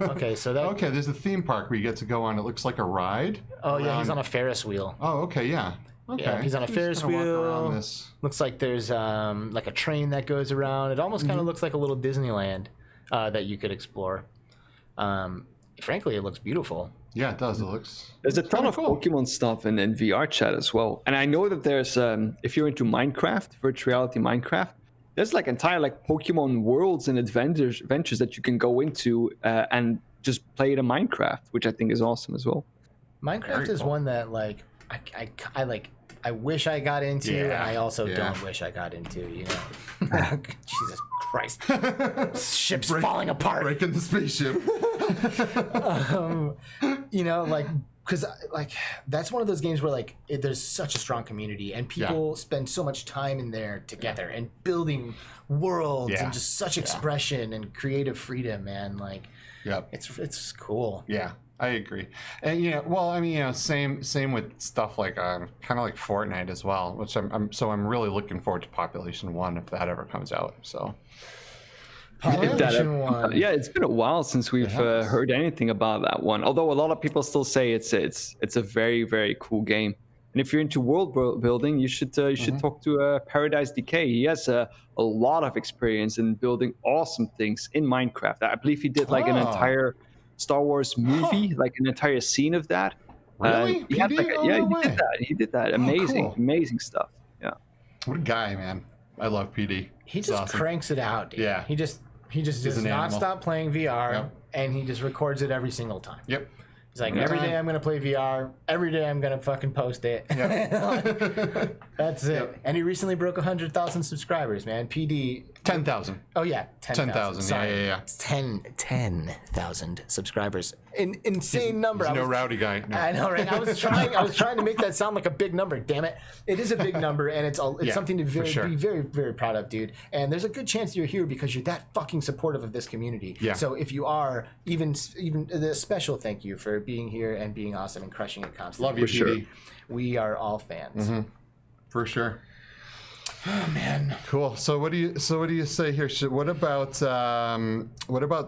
Speaker 1: Okay, so that.
Speaker 2: Okay, there's a theme park where you get to go on. It looks like a ride.
Speaker 1: Oh yeah, he's on a Ferris wheel.
Speaker 2: Oh, okay, yeah. Okay.
Speaker 1: Yeah, he's on a
Speaker 2: Just
Speaker 1: Ferris
Speaker 2: kinda walk
Speaker 1: wheel.
Speaker 2: around this.
Speaker 1: Looks like there's like a train that goes around. It almost kind of looks like a little Disneyland that you could explore. Frankly, it looks beautiful.
Speaker 2: Yeah, it does. It looks.
Speaker 3: There's a ton of Pokemon stuff in VR chat as well. And I know that there's, if you're into Minecraft, virtual reality Minecraft, there's like entire like Pokemon worlds and adventures that you can go into and just play the Minecraft, which I think is awesome as well.
Speaker 1: Minecraft is one that like I wish I got into, and I also don't wish I got into. Jesus Christ, ship's falling apart.
Speaker 2: Breaking the spaceship.
Speaker 1: Because that's one of those games where there's such a strong community and people spend so much time in there together and building worlds and just such expression and creative freedom, man. It's cool.
Speaker 2: Yeah, I agree. And same with stuff like kind of like Fortnite as well, which I'm really looking forward to Population 1 if that ever comes out. So.
Speaker 3: It's been a while since we've heard anything about that one. Although a lot of people still say it's a very, very cool game. And if you're into world building, you should talk to Paradise Decay. He has a lot of experience in building awesome things in Minecraft. I believe he did like an entire Star Wars movie, like an entire scene of that.
Speaker 2: Really?
Speaker 3: He did that. Amazing stuff. Yeah.
Speaker 2: What a guy, man. I love PD.
Speaker 1: He just cranks it out, dude.
Speaker 2: Yeah.
Speaker 1: He just does not stop playing VR, and he just records it every single time.
Speaker 2: Yep.
Speaker 1: He's like, every day I'm going to play VR. Every day I'm going to fucking post it.
Speaker 2: Yep.
Speaker 1: That's it. Yep. And he recently broke 100,000 subscribers, man. PD.
Speaker 2: 10,000.
Speaker 1: Oh, yeah. 10,000. Sorry.
Speaker 2: Yeah.
Speaker 1: 10,000 subscribers. Insane number.
Speaker 2: He's no rowdy guy. No.
Speaker 1: I know, right? I was trying to make that sound like a big number. Damn it! It is a big number, and it's something to be very, very proud of, dude. And there's a good chance you're here because you're that fucking supportive of this community.
Speaker 2: Yeah.
Speaker 1: So if you are, even a special thank you for being here and being awesome and crushing it constantly.
Speaker 2: Love you, PD.
Speaker 1: We are all fans.
Speaker 2: Mm-hmm. For sure.
Speaker 1: Oh man.
Speaker 2: Cool. So what do you say here? What about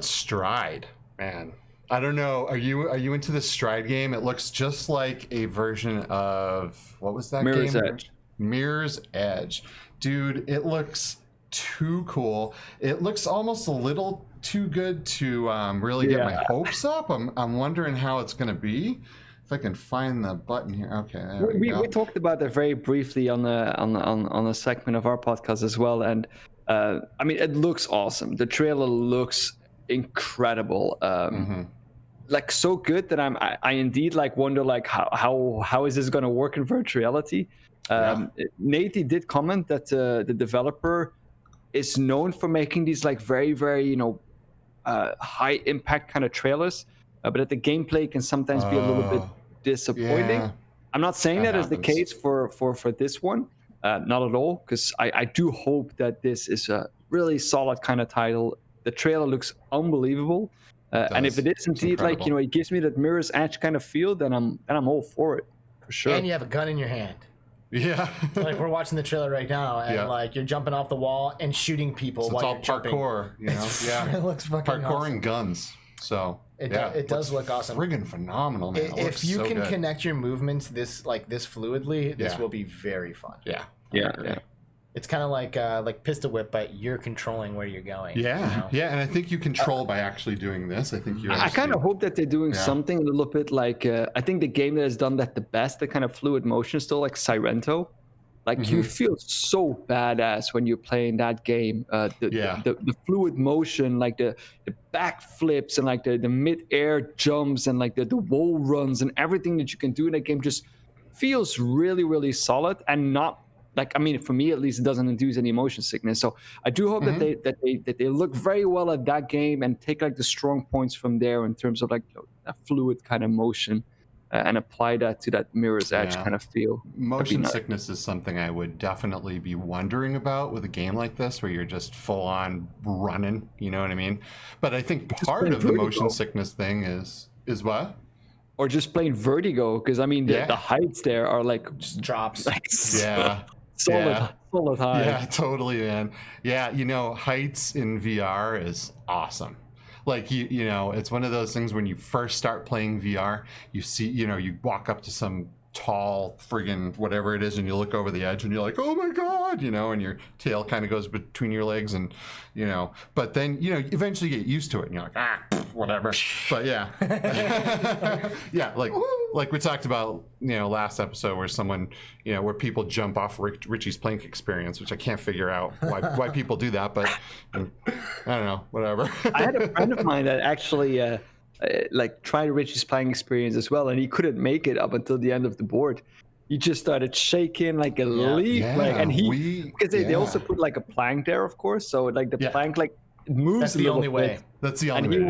Speaker 2: Stride, man? I don't know. Are you into the Stride game? It looks just like a version of what was that
Speaker 3: Mirror's
Speaker 2: game?
Speaker 3: Edge.
Speaker 2: Mirror's Edge. Dude, it looks too cool. It looks almost a little too good to really get my hopes up. I'm wondering how it's gonna be. If I can find the button here. Okay, there we go.
Speaker 3: We talked about that very briefly on a segment of our podcast as well, and it looks awesome. The trailer looks incredible. Like so good that I indeed wonder how is this going to work in virtual reality. Nate did comment that the developer is known for making these very, very high impact kind of trailers, but that the gameplay can sometimes be a little bit disappointing. Yeah. I'm not saying that is the case for this one, not at all, because I do hope that this is a really solid kind of title. The trailer looks unbelievable. And if it is indeed it gives me that Mirror's Edge kind of feel, then I'm all for it, for sure.
Speaker 1: And you have a gun in your hand.
Speaker 2: Yeah.
Speaker 1: We're watching the trailer right now, and you're jumping off the wall and shooting people while you're jumping.
Speaker 2: It's all parkour,
Speaker 1: It looks fucking
Speaker 2: parkour
Speaker 1: awesome.
Speaker 2: And guns. So
Speaker 1: it does look awesome.
Speaker 2: Friggin' phenomenal, man.
Speaker 1: If you can connect your movements this fluidly, this will be very fun.
Speaker 2: Yeah.
Speaker 1: It's kind of like pistol whip, but you're controlling where you're going.
Speaker 2: Yeah, and I think you control by actually doing this. I think you.
Speaker 3: I kind of hope that they're doing something a little bit like I think the game that has done that the best, the kind of fluid motion, still like Sirento. You feel so badass when you're playing that game. The fluid motion, the back flips and the mid-air jumps and the wall runs and everything that you can do in that game just feels really, really solid and not. For me at least, it doesn't induce any motion sickness. So I do hope that they look very well at that game and take the strong points from there in terms of fluid kind of motion and apply that to that Mirror's Edge kind of feel.
Speaker 2: Motion sickness is something I would definitely be wondering about with a game like this, where you're just full on running. You know what I mean? But I think part of the motion sickness thing is what?
Speaker 3: Or just plain vertigo, because I mean the heights there are like
Speaker 1: just drops.
Speaker 3: Like,
Speaker 2: solid high.
Speaker 3: Yeah,
Speaker 2: totally, man. Yeah, heights in VR is awesome. Like you know, it's one of those things when you first start playing VR, you see, you walk up to some tall friggin' whatever it is, and you look over the edge, and you're like, oh my god, and your tail kind of goes between your legs, and but then eventually you get used to it, and you're like, whatever. But yeah, yeah, like we talked about, last episode, where someone, where people jump off Richie's plank experience, which I can't figure out why people do that, but I don't know, whatever.
Speaker 3: I had a friend of mine that actually tried Richie's plank experience as well, and he couldn't make it up until the end of the board. He just started shaking like a leaf, because they also put like a plank there, of course, so like the plank it moves.
Speaker 1: That's the only way.
Speaker 2: That's the only way.
Speaker 3: And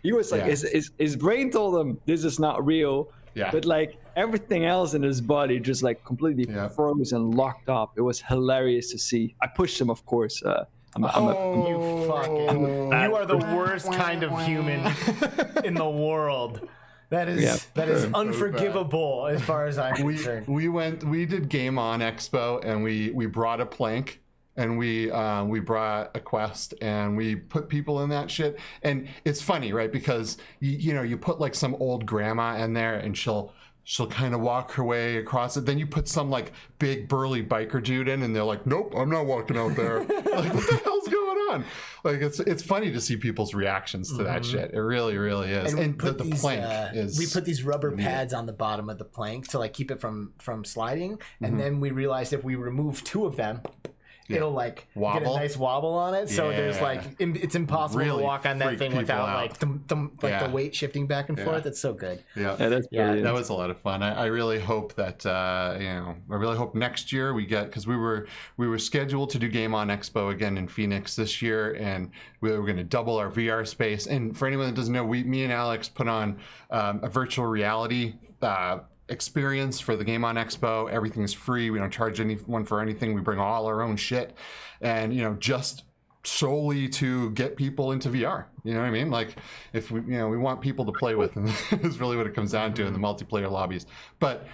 Speaker 3: he was like, his brain told him this is not real. Yeah. But like everything else in his body just like completely froze and locked up. It was hilarious to see. I pushed him, of course.
Speaker 1: You are the worst kind of human in the world. That is unforgivable as far as I'm concerned.
Speaker 2: We did Game On Expo, and we brought a plank, and we brought a Quest, and we put people in that shit. And it's funny, right? Because you put like some old grandma in there, and she'll kind of walk her way across it. Then you put some like big burly biker dude in, and they're like, nope, I'm not walking out there. Like, what the hell's going on? Like, it's funny to see people's reactions to that shit. It really, really is. And the plank is.
Speaker 1: We put these rubber pads on the bottom of the plank to like keep it from sliding. And then we realized if we remove 2 of them, it'll like get a nice wobble on it. So there's like it's impossible to walk on that thing without like the weight shifting back and forth. It's so good.
Speaker 2: That was a lot of fun. I really hope that I really hope next year we get, because we were scheduled to do Game On Expo again in Phoenix this year, and we were going to double our VR space. And for anyone that doesn't know, me and Alex put on a virtual reality experience for the Game On Expo. Everything's free. We don't charge anyone for anything. We bring all our own shit, and just solely to get people into VR. You know what I mean? Like, if we want people to play with, and is really what it comes down to in the multiplayer lobbies. But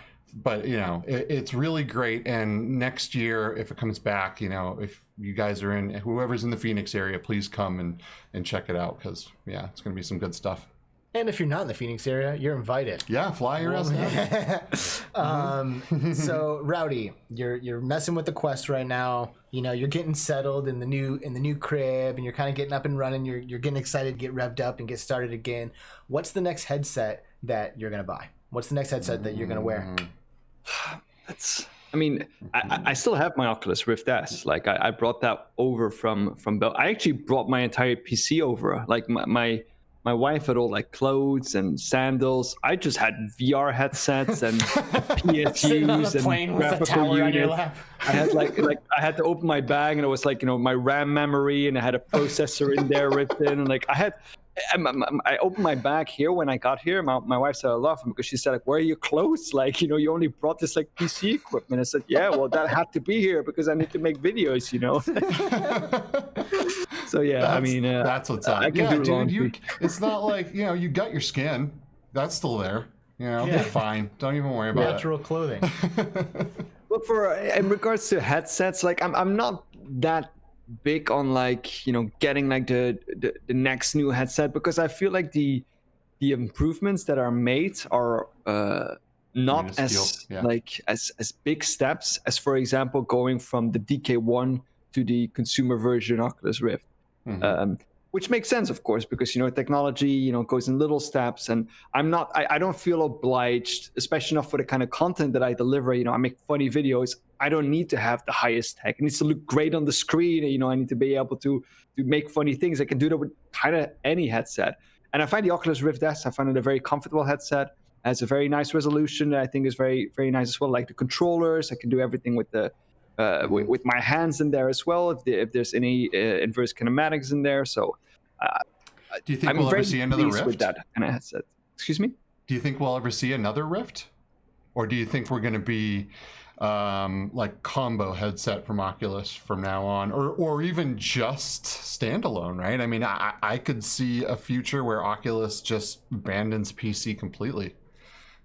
Speaker 2: it's really great. And next year, if it comes back, if you guys are in, whoever's in the Phoenix area, please come and check it out, because it's going to be some good stuff.
Speaker 1: And if you're not in the Phoenix area, you're invited.
Speaker 2: Yeah, fly your ass down.
Speaker 1: So Rowdy, you're messing with the Quest right now. You're getting settled in the new crib, and you're kind of getting up and running. You're getting excited to get revved up and get started again. What's the next headset that you're gonna buy? What's the next headset that you're gonna wear?
Speaker 3: I still have my Oculus Rift S. Like I brought that over from Bell. I actually brought my entire PC over. Like my wife had all like clothes and sandals. I just had VR headsets and PSUs and graphical units. I had I had to open my bag, and it was like my RAM memory, and I had a processor in there written, and I opened my bag here when I got here. My wife started laughing because she said, like, where are your clothes? Like, you only brought this like PC equipment. I said, yeah, well, that had to be here because I need to make videos, So yeah,
Speaker 2: that's what's up. Dude, it's not like you got your skin. That's still there. They're fine. Don't even worry about
Speaker 1: natural clothing.
Speaker 3: But in regards to headsets, like I'm not that big on getting like the next new headset, because I feel like the improvements that are made are not as big steps as, for example, going from the DK1 to the consumer version Oculus Rift. Which makes sense, of course, because technology goes in little steps, and I don't feel obliged, especially not for the kind of content that I deliver. I make funny videos. I don't need to have the highest tech. It needs to look great on the screen. I need to be able to make funny things. I can do that with kind of any headset. And I find the Oculus Rift S, I find it a very comfortable headset. It has a very nice resolution that I think is very, very nice as well. Like the controllers, I can do everything with the with my hands in there as well, if there's any inverse kinematics in there. So
Speaker 2: Do you think
Speaker 3: I'm
Speaker 2: we'll ever
Speaker 3: very
Speaker 2: see another
Speaker 3: pleased
Speaker 2: Rift?
Speaker 3: with that kind of headset. Excuse me?
Speaker 2: Do you think we'll ever see another Rift? Or do you think we're going to be like combo headset from Oculus from now on, or even just standalone, right? I mean, I could see a future where Oculus just abandons PC completely.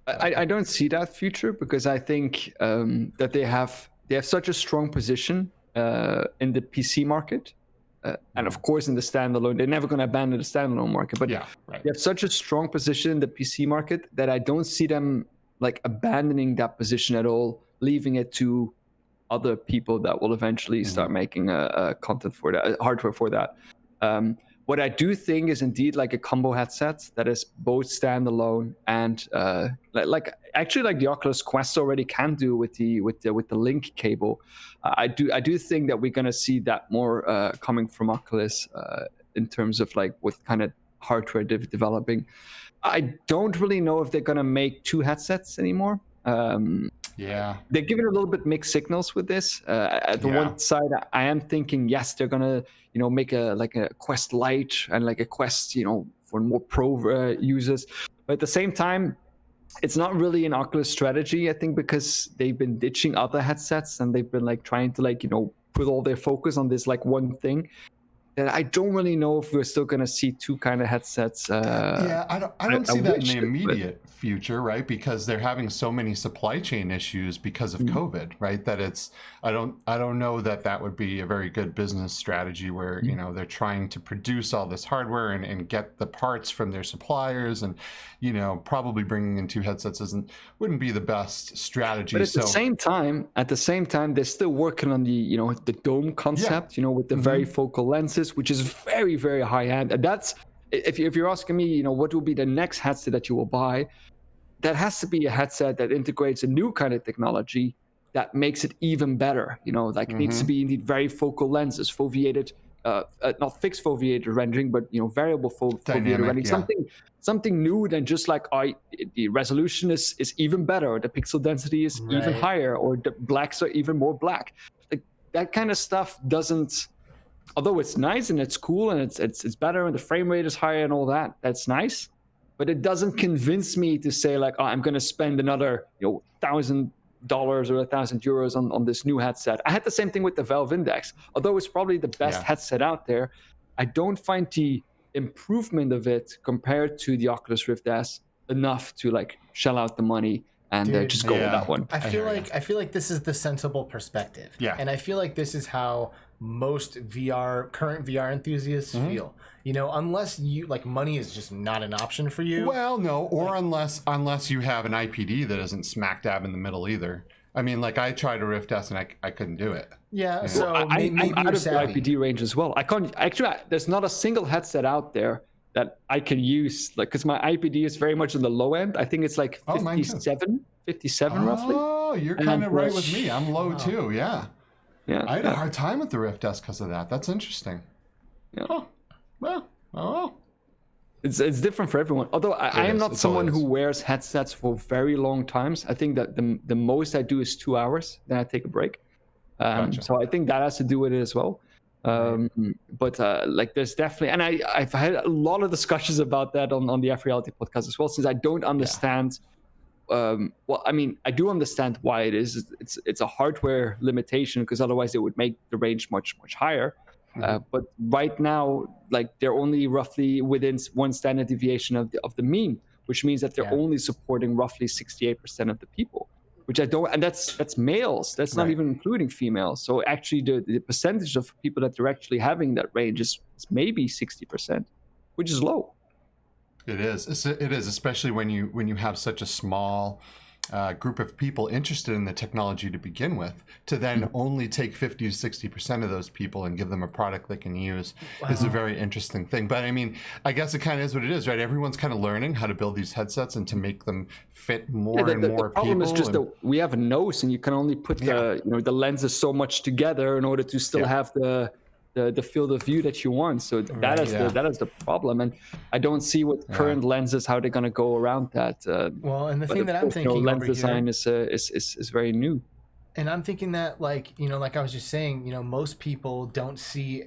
Speaker 3: I don't see that future because I think that they have such a strong position in the PC market. And of course, in the standalone, they're never going to abandon the standalone market. But
Speaker 2: Yeah, right.
Speaker 3: they have such a strong position in the PC market that I don't see them like abandoning that position at all, leaving it to other people that will eventually start making content for that, hardware for that. What I do think is indeed like a combo headset that is both standalone and like the Oculus Quest already can do with the link cable. I do think that we're going to see that more coming from Oculus in terms of like what kind of hardware they're developing. I don't really know if they're going to make two headsets anymore.
Speaker 2: Yeah,
Speaker 3: they're giving a little bit mixed signals with this. At the one side, I am thinking yes, they're gonna make a Quest Lite and like a Quest for more pro users. But at the same time, it's not really an Oculus strategy. I think because they've been ditching other headsets and they've been like trying to put all their focus on this like one thing. That I don't really know if we're still going to see two kind of headsets.
Speaker 2: I don't see that in the immediate future, right? Because they're having so many supply chain issues because of COVID, right? That I don't know that would be a very good business strategy where they're trying to produce all this hardware and get the parts from their suppliers, and probably bringing in two headsets wouldn't be the best strategy.
Speaker 3: But at the same time, they're still working on the the dome concept, with the very focal lenses, which is very, very high end. And that's, if you're asking me, what will be the next headset that you will buy, that has to be a headset that integrates a new kind of technology that makes it even better. It needs to be indeed very focal lenses, foveated, not fixed foveated rendering, but variable foveated rendering. Something new than just like the resolution is even better, or the pixel density is even higher, or the blacks are even more black. Like that kind of stuff doesn't. Although it's nice and it's cool and it's better and the frame rate is higher and all that, that's nice, but it doesn't convince me to say like, I'm going to spend another $1,000 or €1,000 on this new headset. I had the same thing with the Valve Index. Although it's probably the best headset out there, I don't find the improvement of it compared to the Oculus Rift S enough to like shell out the money and just go with that one.
Speaker 1: I feel like this is the sensible perspective. Yeah. And I feel like this is how most current VR enthusiasts feel. Unless you like money is just not an option for you.
Speaker 2: Well, no, or unless you have an IPD that isn't smack dab in the middle either. I mean, like I tried a Rift S and I couldn't do it.
Speaker 1: Yeah, so maybe
Speaker 3: I'm out
Speaker 1: you're
Speaker 3: of the IPD range as well. I can't actually. There's not a single headset out there that I can use, like, because my IPD is very much on the low end. I think it's like 57 roughly.
Speaker 2: Oh, you're kind of right with me. I'm low too. Yeah.
Speaker 3: Yeah.
Speaker 2: I had a hard time with the Rift S because of that. That's interesting.
Speaker 3: Yeah.
Speaker 2: Oh, well,
Speaker 3: It's different for everyone. Although I am not someone who wears headsets for very long times. I think that the most I do is 2 hours. Then I take a break.
Speaker 2: Gotcha.
Speaker 3: So I think that has to do with it as well. But like there's definitely, and I've had a lot of discussions about that on the f.reality podcast as well, since I don't understand. Well, I mean, I do understand why it is. It's a hardware limitation because otherwise it would make the range much higher. But right now, like they're only roughly within one standard deviation of the mean, which means that they're only supporting roughly 68% of the people. Which I don't, and that's males. That's not even including females. So actually, the percentage of people that they're actually having that range is maybe 60%, which is low.
Speaker 2: It is, especially when you have such a small group of people interested in the technology to begin with, to then only take 50 to 60% of those people and give them a product they can use is a very interesting thing. But I mean, I guess it kind of is what it is, right? Everyone's kind of learning how to build these headsets and to make them fit more and more people. The problem
Speaker 3: is just that we have a nose and you can only put the lenses so much together in order to still have the field of view that you want. So that is the problem, and I don't see with current lenses how they're going to go around that.
Speaker 1: Well, and the thing that I'm thinking
Speaker 3: lens
Speaker 1: over
Speaker 3: design
Speaker 1: here
Speaker 3: is very new.
Speaker 1: And I'm thinking that, like, you know, like I was just saying, you know, most people don't see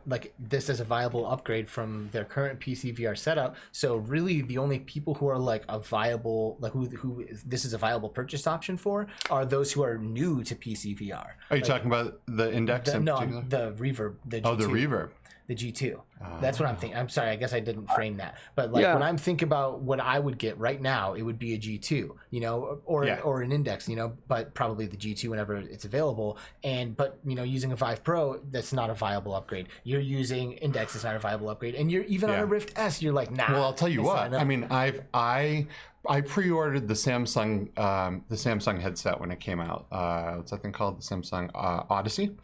Speaker 1: like this as a viable upgrade from their current PC VR setup. So really, the only people who are like a viable, like who this is a viable purchase option for, are those who are new to PC VR.
Speaker 2: Are you talking about the Index?
Speaker 1: No, the Reverb. The G2.
Speaker 2: Oh, the Reverb.
Speaker 1: The G2. That's what I'm thinking. I'm sorry, I guess I didn't frame that. But like when I'm thinking about what I would get right now, it would be a G2, you know, or an Index, you know, but probably the G2 whenever it's available. But you know, using a Vive Pro, that's not a viable upgrade. You're using Index, it's not a viable upgrade, and you're even on a Rift S, you're like, nah.
Speaker 2: Well, I'll tell you what. I mean, I pre-ordered the Samsung headset when it came out. What's that thing called? The Samsung Odyssey.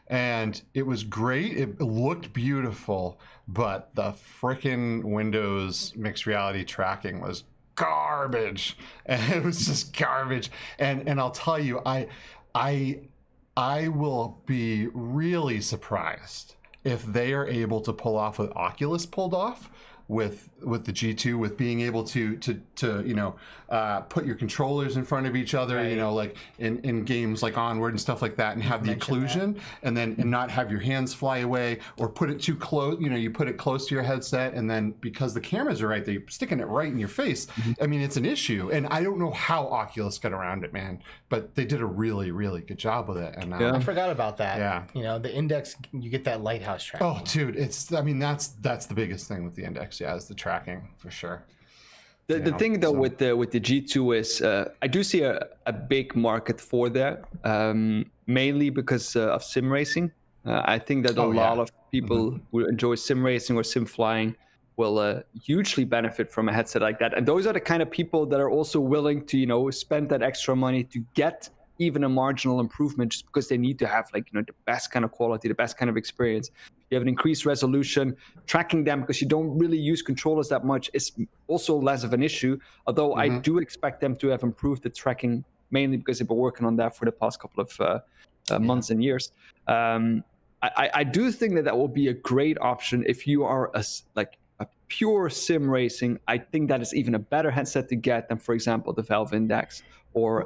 Speaker 2: And it was great. It looked beautiful, but the frickin' Windows mixed reality tracking was garbage. And it was just garbage. And I'll tell you, I will be really surprised if they are able to pull off what Oculus pulled off with the G2, with being able to you know, put your controllers in front of each other, you know, like in games like Onward and stuff like that, and have the occlusion, and not have your hands fly away, or put it too close. You know, you put it close to your headset, and then because the cameras are right, they're sticking it right in your face. I mean, it's an issue, and I don't know how Oculus got around it, man. But they did a really, really good job with it. And
Speaker 1: I forgot about that.
Speaker 2: Yeah,
Speaker 1: you know, the Index, you get that lighthouse tracking.
Speaker 2: Oh, dude, I mean, that's the biggest thing with the Index. Yeah, is the tracking for sure.
Speaker 3: The thing though with the G2 is I do see a big market for that, mainly because of sim racing. I think that a lot of people who enjoy sim racing or sim flying will hugely benefit from a headset like that. And those are the kind of people that are also willing to, you know, spend that extra money to get even a marginal improvement, just because they need to have, like, you know, the best kind of quality, the best kind of experience. You have an increased resolution. Tracking them, because you don't really use controllers that much, is also less of an issue. Although I do expect them to have improved the tracking, mainly because they've been working on that for the past couple of months and years. I do think that will be a great option if you are a pure sim racing. I think that is even a better headset to get than, for example, the Valve Index or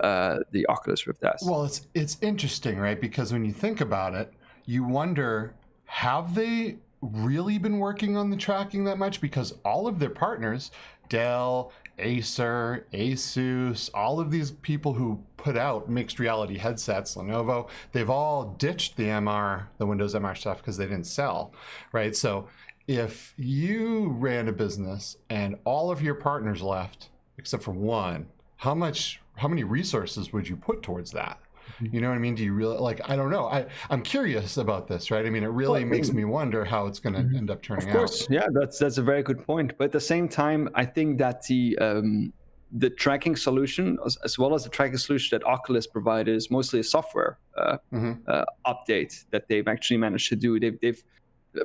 Speaker 3: the Oculus Rift S.
Speaker 2: Well, it's interesting, right? Because when you think about it, you wonder, have they really been working on the tracking that much? Because all of their partners, Dell, Acer, Asus, all of these people who put out mixed reality headsets, Lenovo, they've all ditched the Windows MR stuff because they didn't sell, right? So if you ran a business and all of your partners left, except for one, how many resources would you put towards that? You know what I mean? Do you really, like, I don't know. I'm curious about this, right? I mean, it really makes me wonder how it's going to end up turning out. Of course,
Speaker 3: yeah, that's a very good point. But at the same time, I think that the tracking solution, as well as the tracking solution that Oculus provided, is mostly a software update that they've actually managed to do. They've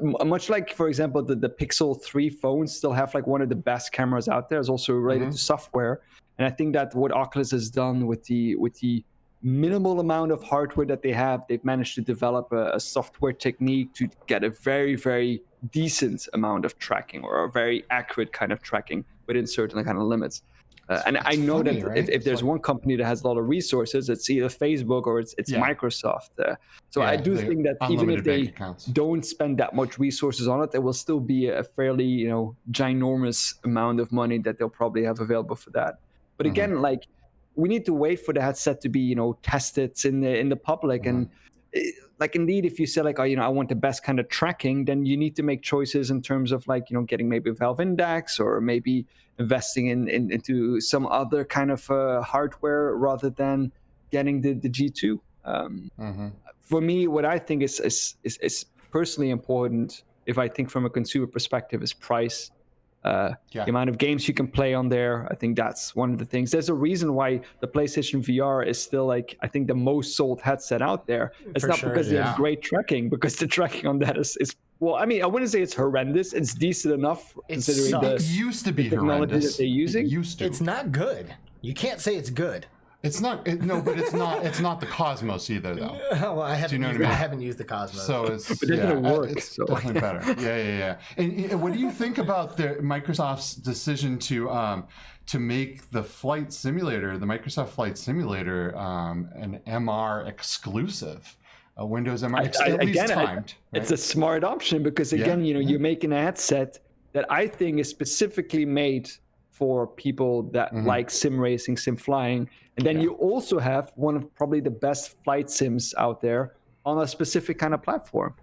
Speaker 3: much like, for example, the Pixel 3 phones still have like one of the best cameras out there. Is also related to software, and I think that what Oculus has done with the minimal amount of hardware that they have, they've managed to develop a software technique to get a very, very decent amount of tracking, or a very accurate kind of tracking within certain kind of limits. And I know funny, that right? if there's one company that has a lot of resources, it's either Facebook or it's Microsoft. So I do think that even if they don't spend that much resources on it, there will still be a fairly, you know, ginormous amount of money that they'll probably have available for that. But again, like, we need to wait for the headset to be, you know, tested in the public. And like, indeed, if you say like, oh, you know, I want the best kind of tracking, then you need to make choices in terms of, like, you know, getting maybe a Valve Index, or maybe investing into some other kind of hardware rather than getting the G2. For me, what I think is personally important, if I think from a consumer perspective, is price. The amount of games you can play on there. I think that's one of the things. There's a reason why the PlayStation VR is still, like, I think the most sold headset out there. It's not because they have great tracking, because the tracking on that is well, I mean, I wouldn't say it's horrendous. It's decent enough considering
Speaker 2: it used to be
Speaker 3: the technology
Speaker 2: horrendous.
Speaker 3: that they're using.
Speaker 2: It used to.
Speaker 1: It's not good. You can't say it's good.
Speaker 2: It's not. No, but it's not. It's not the Cosmos either, though.
Speaker 1: Well, I haven't used the Cosmos.
Speaker 2: So it's
Speaker 3: but it doesn't work.
Speaker 2: It's
Speaker 3: So.
Speaker 2: definitely better. Yeah. And what do you think about Microsoft's decision to make the flight simulator, the Microsoft Flight Simulator, an MR exclusive? A Windows MR, at least timed. Right?
Speaker 3: It's a smart option because again, you're making a headset that I think is specifically made for people that like sim racing, sim flying. And then you also have one of probably the best flight sims out there on a specific kind of platform.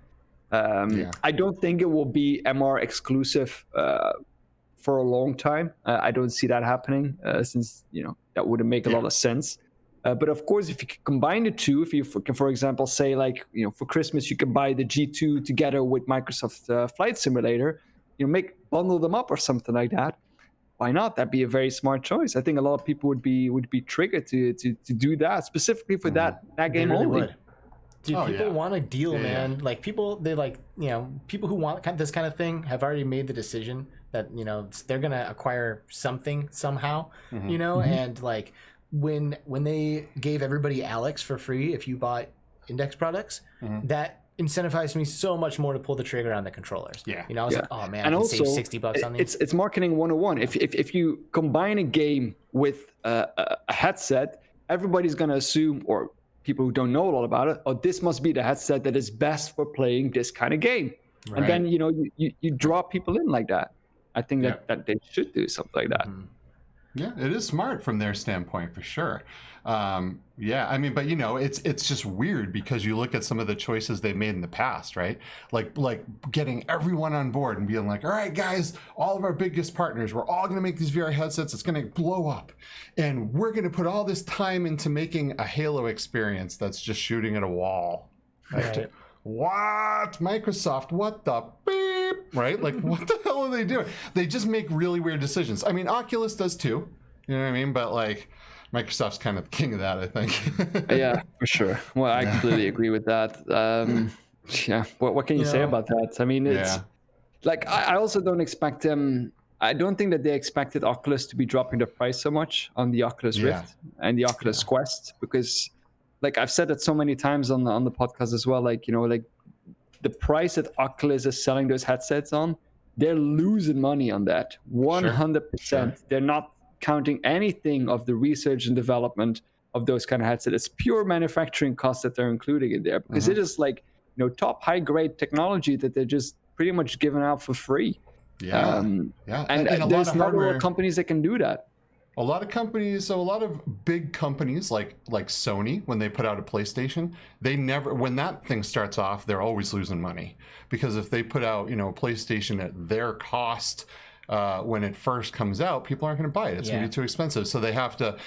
Speaker 3: I don't think it will be MR exclusive for a long time. I don't see that happening since, that wouldn't make a lot of sense. But of course, if you combine the two, if you can, for example, say like, for Christmas, you can buy the G2 together with Microsoft Flight Simulator, bundle them up or something like that. Why not? That'd be a very smart choice. I think a lot of people would be triggered to do that specifically for that game
Speaker 1: really
Speaker 3: only.
Speaker 1: Would. Dude, people want a deal, man. Yeah. Like people who want this kind of thing have already made the decision that they're gonna acquire something somehow, and like when they gave everybody Alex for free if you bought Index products, that incentivized me so much more to pull the trigger on the controllers. I was like, oh man, I can save $60 on these.
Speaker 3: It's marketing 101. If you combine a game with a headset, everybody's gonna assume, or people who don't know a lot about it, oh, this must be the headset that is best for playing this kind of game. Right. And then you draw people in like that. I think that they should do something like that.
Speaker 2: Yeah, it is smart from their standpoint for sure. I mean, but it's just weird because you look at some of the choices they've made in the past, right? Like getting everyone on board and being like, all right, guys, all of our biggest partners, we're all going to make these VR headsets. It's going to blow up. And we're going to put all this time into making a Halo experience that's just shooting at a wall. Right? What? Microsoft, what the beep? Right? Like, what the hell are they doing? They just make really weird decisions. I mean, Oculus does too. You know what I mean? But like, Microsoft's kind of the king of that, I think.
Speaker 3: Yeah, for sure. Well, I completely agree with that. What can you say about that? I mean, it's like, I also don't expect them. I don't think that they expected Oculus to be dropping the price so much on the Oculus Rift and the Oculus Quest, because like I've said it so many times on the podcast as well, like, like the price that Oculus is selling those headsets on, they're losing money on that. 100%. Sure. They're not counting anything of the research and development of those kind of headsets. It's pure manufacturing costs that they're including in there, because it is like, top high grade technology that they're just pretty much giving out for free. And there's not a lot of companies that can do that.
Speaker 2: A lot of companies, so a lot of big companies like Sony, when they put out a PlayStation, when that thing starts off, they're always losing money, because if they put out, a PlayStation at their cost, when it first comes out, people aren't going to buy it. It's going to be too expensive. So they have to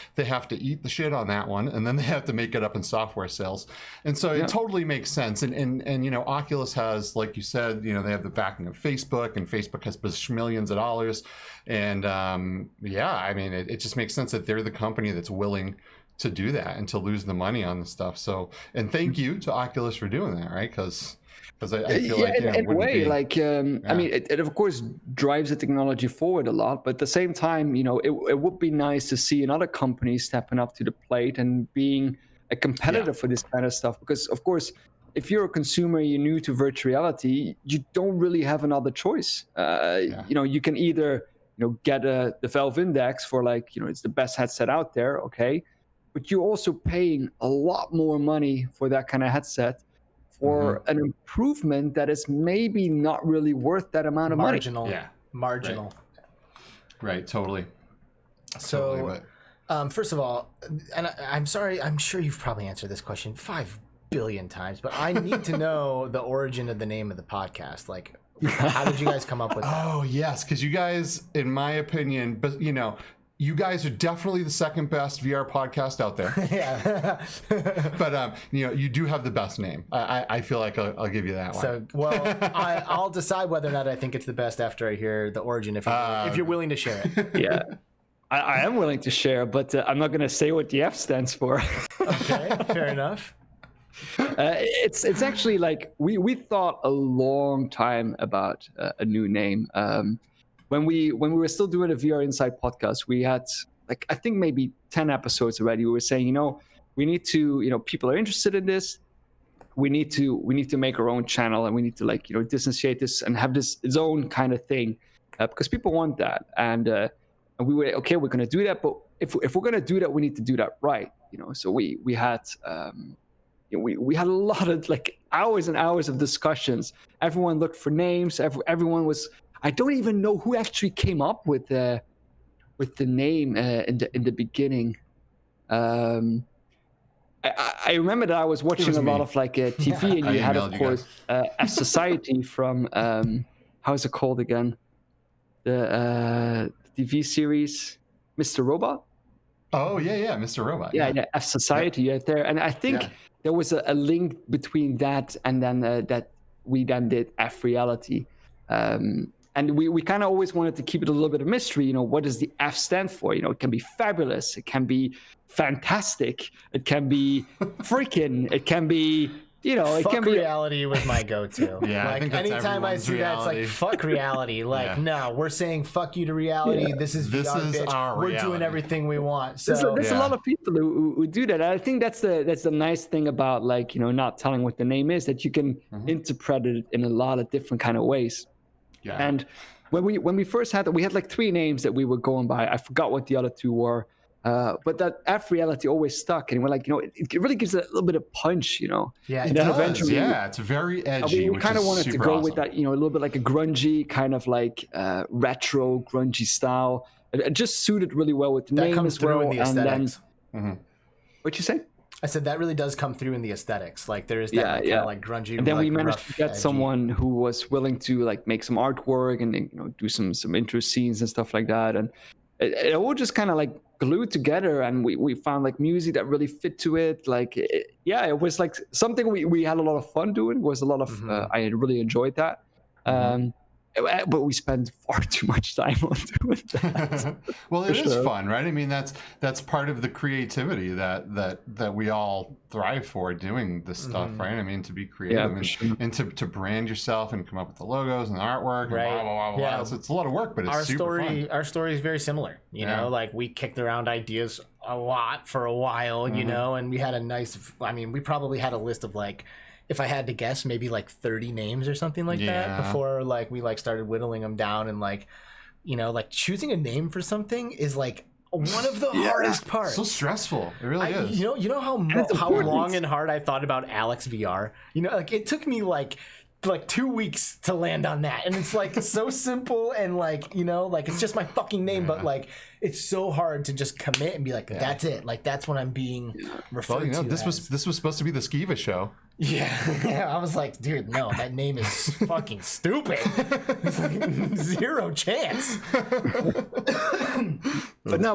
Speaker 2: eat the shit on that one, and then they have to make it up in software sales. And so it totally makes sense. And Oculus has, like you said, they have the backing of Facebook, and Facebook has millions of dollars. And I mean, it just makes sense that they're the company that's willing to do that and to lose the money on the stuff. So, and thank you to Oculus for doing that, right? Because I feel like,
Speaker 3: in a way, I mean, it of course drives the technology forward a lot, but at the same time, it would be nice to see another company stepping up to the plate and being a competitor for this kind of stuff. Because of course, if you're a consumer, you're new to virtual reality, you don't really have another choice. You can either get the Valve Index for it's the best headset out there, okay, but you're also paying a lot more money for that kind of headset for an improvement that is maybe not really worth that amount of money.
Speaker 1: Marginal.
Speaker 2: Right, totally.
Speaker 1: So, first of all, and I'm sorry, I'm sure you've probably answered this question 5 billion times, but I need to know the origin of the name of the podcast. Like, how did you guys come up with that?
Speaker 2: Oh, yes, because you guys, in my opinion, but you guys are definitely the second best VR podcast out there. But you do have the best name. I feel like I'll give you that one.
Speaker 1: So, I'll decide whether or not I think it's the best after I hear the origin. If you're willing to share it.
Speaker 3: Yeah, I am willing to share, but I'm not going to say what the F stands for.
Speaker 1: Okay, fair enough.
Speaker 3: It's actually like we thought a long time about a new name. When we were still doing a VR Inside podcast, we had like I think maybe 10 episodes already, we were saying, we need to, people are interested in this. We need to make our own channel, and we need to disassociate this and have this its own kind of thing, because people want that. And we were okay. We're going to do that, but if we're going to do that, we need to do that right. So we had we had a lot of hours and hours of discussions. Everyone looked for names. Everyone was. I don't even know who actually came up with the name in the beginning. I remember that I was watching a lot of TV, and you had, of course, F.reality from how's it called again? The TV series, Mr. Robot.
Speaker 2: Oh yeah, Mr. Robot.
Speaker 3: Yeah, F.reality right there, and I think there was a link between that and then that we then did F.reality. And we kind of always wanted to keep it a little bit of mystery. What does the F stand for? It can be fabulous. It can be fantastic. It can be freaking. It can be, it can be.
Speaker 1: Reality was my go-to.
Speaker 2: Yeah, I think that's
Speaker 1: anytime I see
Speaker 2: reality.
Speaker 1: that, it's fuck reality. No, we're saying fuck you to reality. Yeah. This is VR, bitch.
Speaker 2: Our
Speaker 1: we're
Speaker 2: reality.
Speaker 1: doing everything we want. So
Speaker 3: there's a lot of people who do that. And I think that's the nice thing about not telling what the name is, that you can interpret it in a lot of different kind of ways. Yeah. And when we first had that, we had 3 names that we were going by. I forgot what the other 2 were, but that F.reality always stuck, and we're it really gives it a little bit of punch,
Speaker 1: Yeah,
Speaker 2: and then eventually, it's very edgy.
Speaker 3: We kind of wanted to go
Speaker 2: awesome.
Speaker 3: with that, a little bit like a grungy kind of retro grungy style. It just suited really well with the name
Speaker 1: comes
Speaker 3: as well.
Speaker 1: In the aesthetics.
Speaker 3: And then, what'd you say?
Speaker 1: I said that really does come through in the aesthetics. There is that kind of grungy.
Speaker 3: And then we managed
Speaker 1: rough,
Speaker 3: to get
Speaker 1: edgy.
Speaker 3: someone who was willing to make some artwork and do some intro scenes and stuff like that. And it all just kind of glued together. And we found music that really fit to it. It was something we had a lot of fun doing. It was a lot of I really enjoyed that. But we spend far too much time on doing that.
Speaker 2: Well, it is fun, right? I mean, that's part of the creativity that we all thrive for, doing this stuff, right? I mean, to be creative and to brand yourself and come up with the logos and the artwork, and blah, blah, blah, blah. It's a lot of work, but it's super fun.
Speaker 1: Our story is very similar. You know, we kicked around ideas a lot for a while, you know, and we had we probably had a list of if I had to guess, maybe 30 names or something like that before we started whittling them down. And choosing a name for something is one of the hardest parts.
Speaker 2: So stressful. It really is.
Speaker 1: You know how long and hard I thought about Alex VR. It took me 2 weeks to land on that, and it's so simple and it's just my fucking name, but it's so hard to just commit and be that's it, that's what I'm being referred to.
Speaker 2: This was supposed to be the Skiva show.
Speaker 1: Yeah, I was dude, no, that name is fucking stupid. It's 0 chance.
Speaker 3: But no,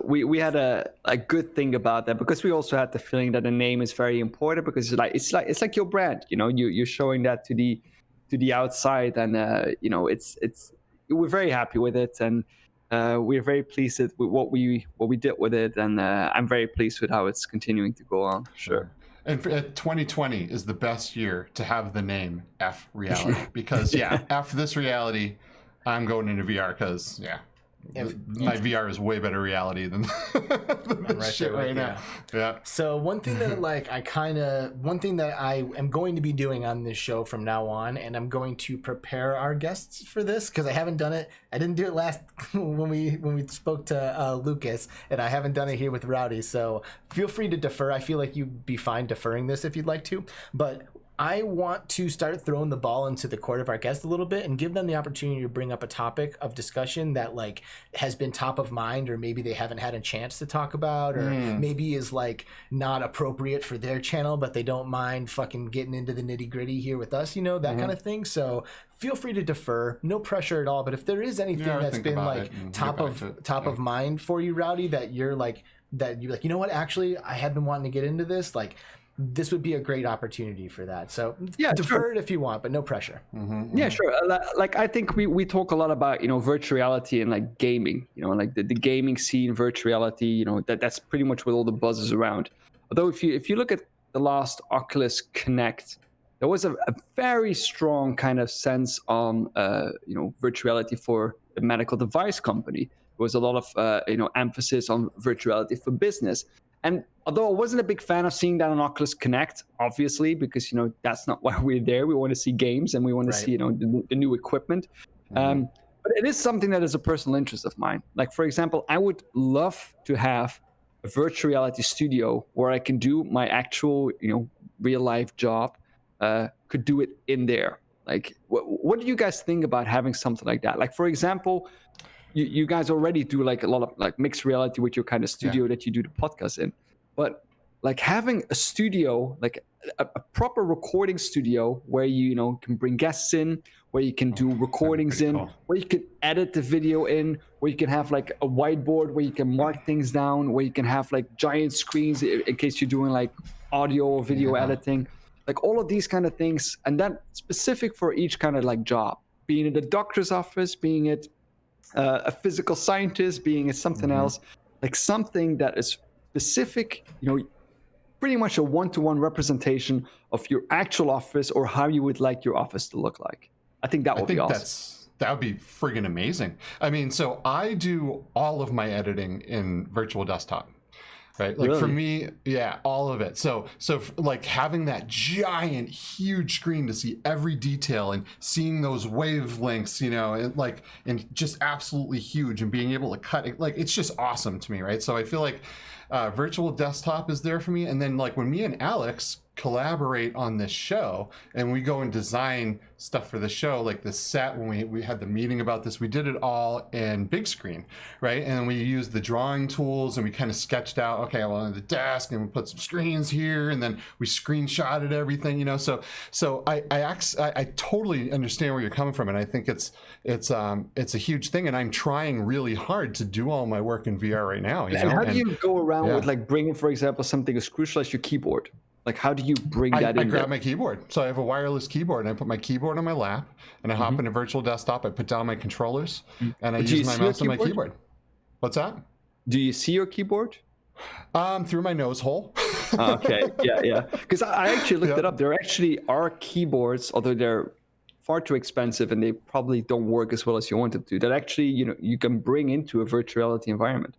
Speaker 3: we had a good thing about that, because we also had the feeling that the name is very important, because it's like your brand, you're showing that to the outside, and we're very happy with it, and we're very pleased with what we did with it, and I'm very pleased with how it's continuing to go on. Sure.
Speaker 2: And 2020 is the best year to have the name F.reality, because after this reality, I'm going into VR, because my VR is way better reality than this shit right now. Yeah.
Speaker 1: So one thing that one thing that I am going to be doing on this show from now on, and I'm going to prepare our guests for this, because I haven't done it. I didn't do it last when we spoke to Lucas, and I haven't done it here with Rowdy. So feel free to defer. I feel like you'd be fine deferring this if you'd like to, but I want to start throwing the ball into the court of our guests a little bit and give them the opportunity to bring up a topic of discussion that has been top of mind, or maybe they haven't had a chance to talk about, or maybe is not appropriate for their channel, but they don't mind fucking getting into the nitty gritty here with us, that kind of thing. So feel free to defer, no pressure at all. But if there is anything that's been top of mind for you, Rowdy, that you're you know what, actually I have been wanting to get into this, this would be a great opportunity for that. So defer it if you want, but no pressure.
Speaker 3: Yeah, sure. I think we talk a lot about virtual reality and gaming. The gaming scene, virtual reality. That's pretty much what all the buzz is around. Although if you look at the last Oculus Connect, there was a very strong kind of sense on virtual reality for a medical device company. was a lot of emphasis on virtual reality for business. And although I wasn't a big fan of seeing that on Oculus Connect, obviously, because that's not why we're there. We want to see games and we want to see the new equipment. But it is something that is a personal interest of mine. Like, for example, I would love to have a virtual reality studio where I can do my actual real life job. Could do it in there. Like, what do you guys think about having something like that? Like, for example, you guys already do like a lot of like mixed reality with your kind of studio that you do the podcast in, but like having a studio, like a proper recording studio where you can bring guests in, where you can do recordings in, where you can edit the video in, where you can have like a whiteboard where you can mark things down, where you can have like giant screens in case you're doing like audio or video editing, like all of these kind of things, and that specific for each kind of like job, being in the doctor's office, being it a physical scientist, being it something else, like something that is specific, pretty much a one-to-one representation of your actual office or how you would like your office to look like. I think that would be awesome.
Speaker 2: That would be friggin' amazing. I mean, so I do all of my editing in virtual desktop. Right, like for me, all of it. So like having that giant, huge screen to see every detail and seeing those wavelengths, and just absolutely huge, and being able to cut it, like it's just awesome to me, right? So I feel like virtual desktop is there for me, and then like when me and Alex collaborate on this show and we go and design stuff for the show, like the set, when we had the meeting about this, we did it all in big screen, right? And we used the drawing tools and we kind of sketched out, okay, well, on the desk, and we put some screens here, and then we screenshotted everything, so I totally understand where you're coming from, and I think it's a huge thing, and I'm trying really hard to do all my work in VR right now.
Speaker 3: And how do you go around with like bringing, for example, something as crucial as your keyboard? Like, how do you bring that in?
Speaker 2: I grab my keyboard. So I have a wireless keyboard, and I put my keyboard on my lap, and I hop into virtual desktop. I put down my controllers, and I use my mouse and my keyboard. What's that?
Speaker 3: Do you see your keyboard?
Speaker 2: Through my nose hole.
Speaker 3: Okay, yeah. Because I actually looked it up. There actually are keyboards, although they're far too expensive and they probably don't work as well as you want them to, that actually you can bring into a virtual reality environment.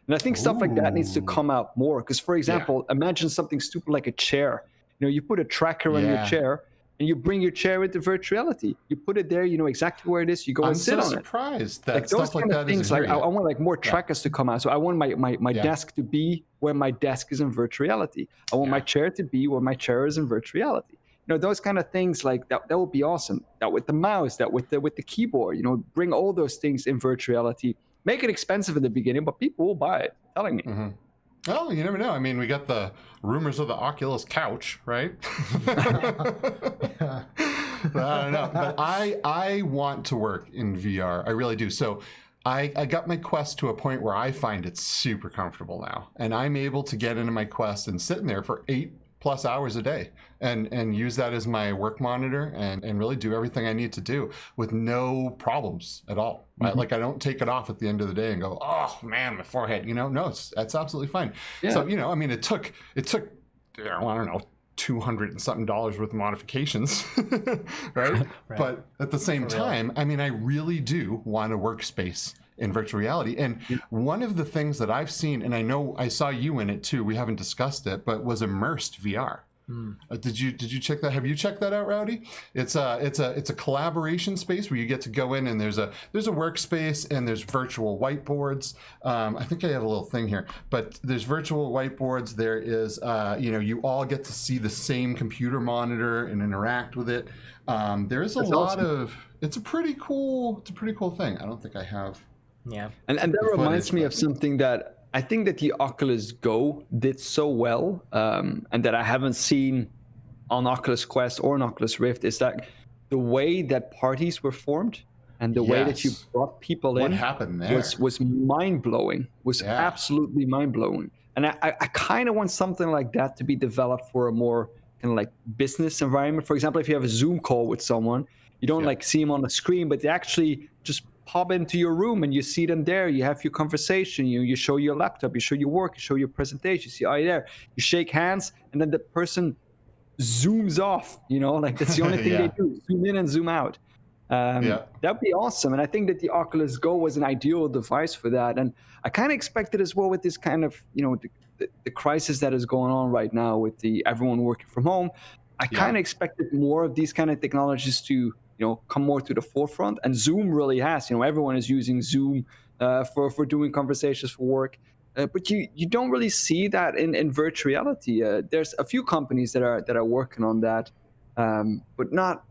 Speaker 3: And I think stuff like that needs to come out more. Because, for example, imagine something stupid like a chair. You put a tracker on your chair, and you bring your chair into virtual reality. You put it there, you know exactly where it is. You go and sit on it.
Speaker 2: I'm so surprised that
Speaker 3: like
Speaker 2: stuff like that
Speaker 3: things.
Speaker 2: Like,
Speaker 3: I want like more trackers to come out. So I want my desk to be where my desk is in virtual reality. I want my chair to be where my chair is in virtual reality. Those kind of things like that would be awesome. That with the mouse, that with the keyboard, bring all those things in virtual reality. Make it expensive in the beginning, but people will buy it. Telling me.
Speaker 2: Well, you never know. I mean, we got the rumors of the Oculus couch, right? I don't know, but I want to work in VR. I really do. So I got my Quest to a point where I find it super comfortable now, and I'm able to get into my Quest and sit in there for 8+ hours a day and use that as my work monitor and really do everything I need to do with no problems at all. I don't take it off at the end of the day and go, oh man, my forehead, no, that's absolutely fine. So, I mean, it took, I don't know, $200 and something worth of modifications, right? But at the same time, I mean, I really do want a workspace in virtual reality. And one of the things that I've seen, and I know I saw you in it too, we haven't discussed it, but was Immersed Vr. Did you check that? Have you checked that out, Rowdy? It's a collaboration space where you get to go in, and there's a workspace, and there's virtual whiteboards. I think I have a little thing here, but there's virtual whiteboards. There is you all get to see the same computer monitor and interact with it. There is it's a pretty cool thing. I don't think I have.
Speaker 3: Yeah, and that reminds me of something that I think that the Oculus Go did so well, and that I haven't seen on Oculus Quest or on Oculus Rift, is that the way that parties were formed and the way that you brought people in,
Speaker 2: what happened there
Speaker 3: was mind-blowing, absolutely mind-blowing. And I kind of want something like that to be developed for a more kind of like business environment. For example, if you have a Zoom call with someone, you don't like see them on the screen, but they actually just pop into your room and you see them there. You have your conversation. You show your laptop. You show your work. You show your presentation. You see, oh, you're there. You shake hands, and then the person zooms off. Like that's the only thing they do: zoom in and zoom out. That'd be awesome. And I think that the Oculus Go was an ideal device for that. And I kind of expected as well with this kind of, the crisis that is going on right now with everyone working from home. I kind of expected more of these kind of technologies to, come more to the forefront. And Zoom really has. Everyone is using Zoom for doing conversations for work. But you don't really see that in virtual reality. There's a few companies that are working on that, but not.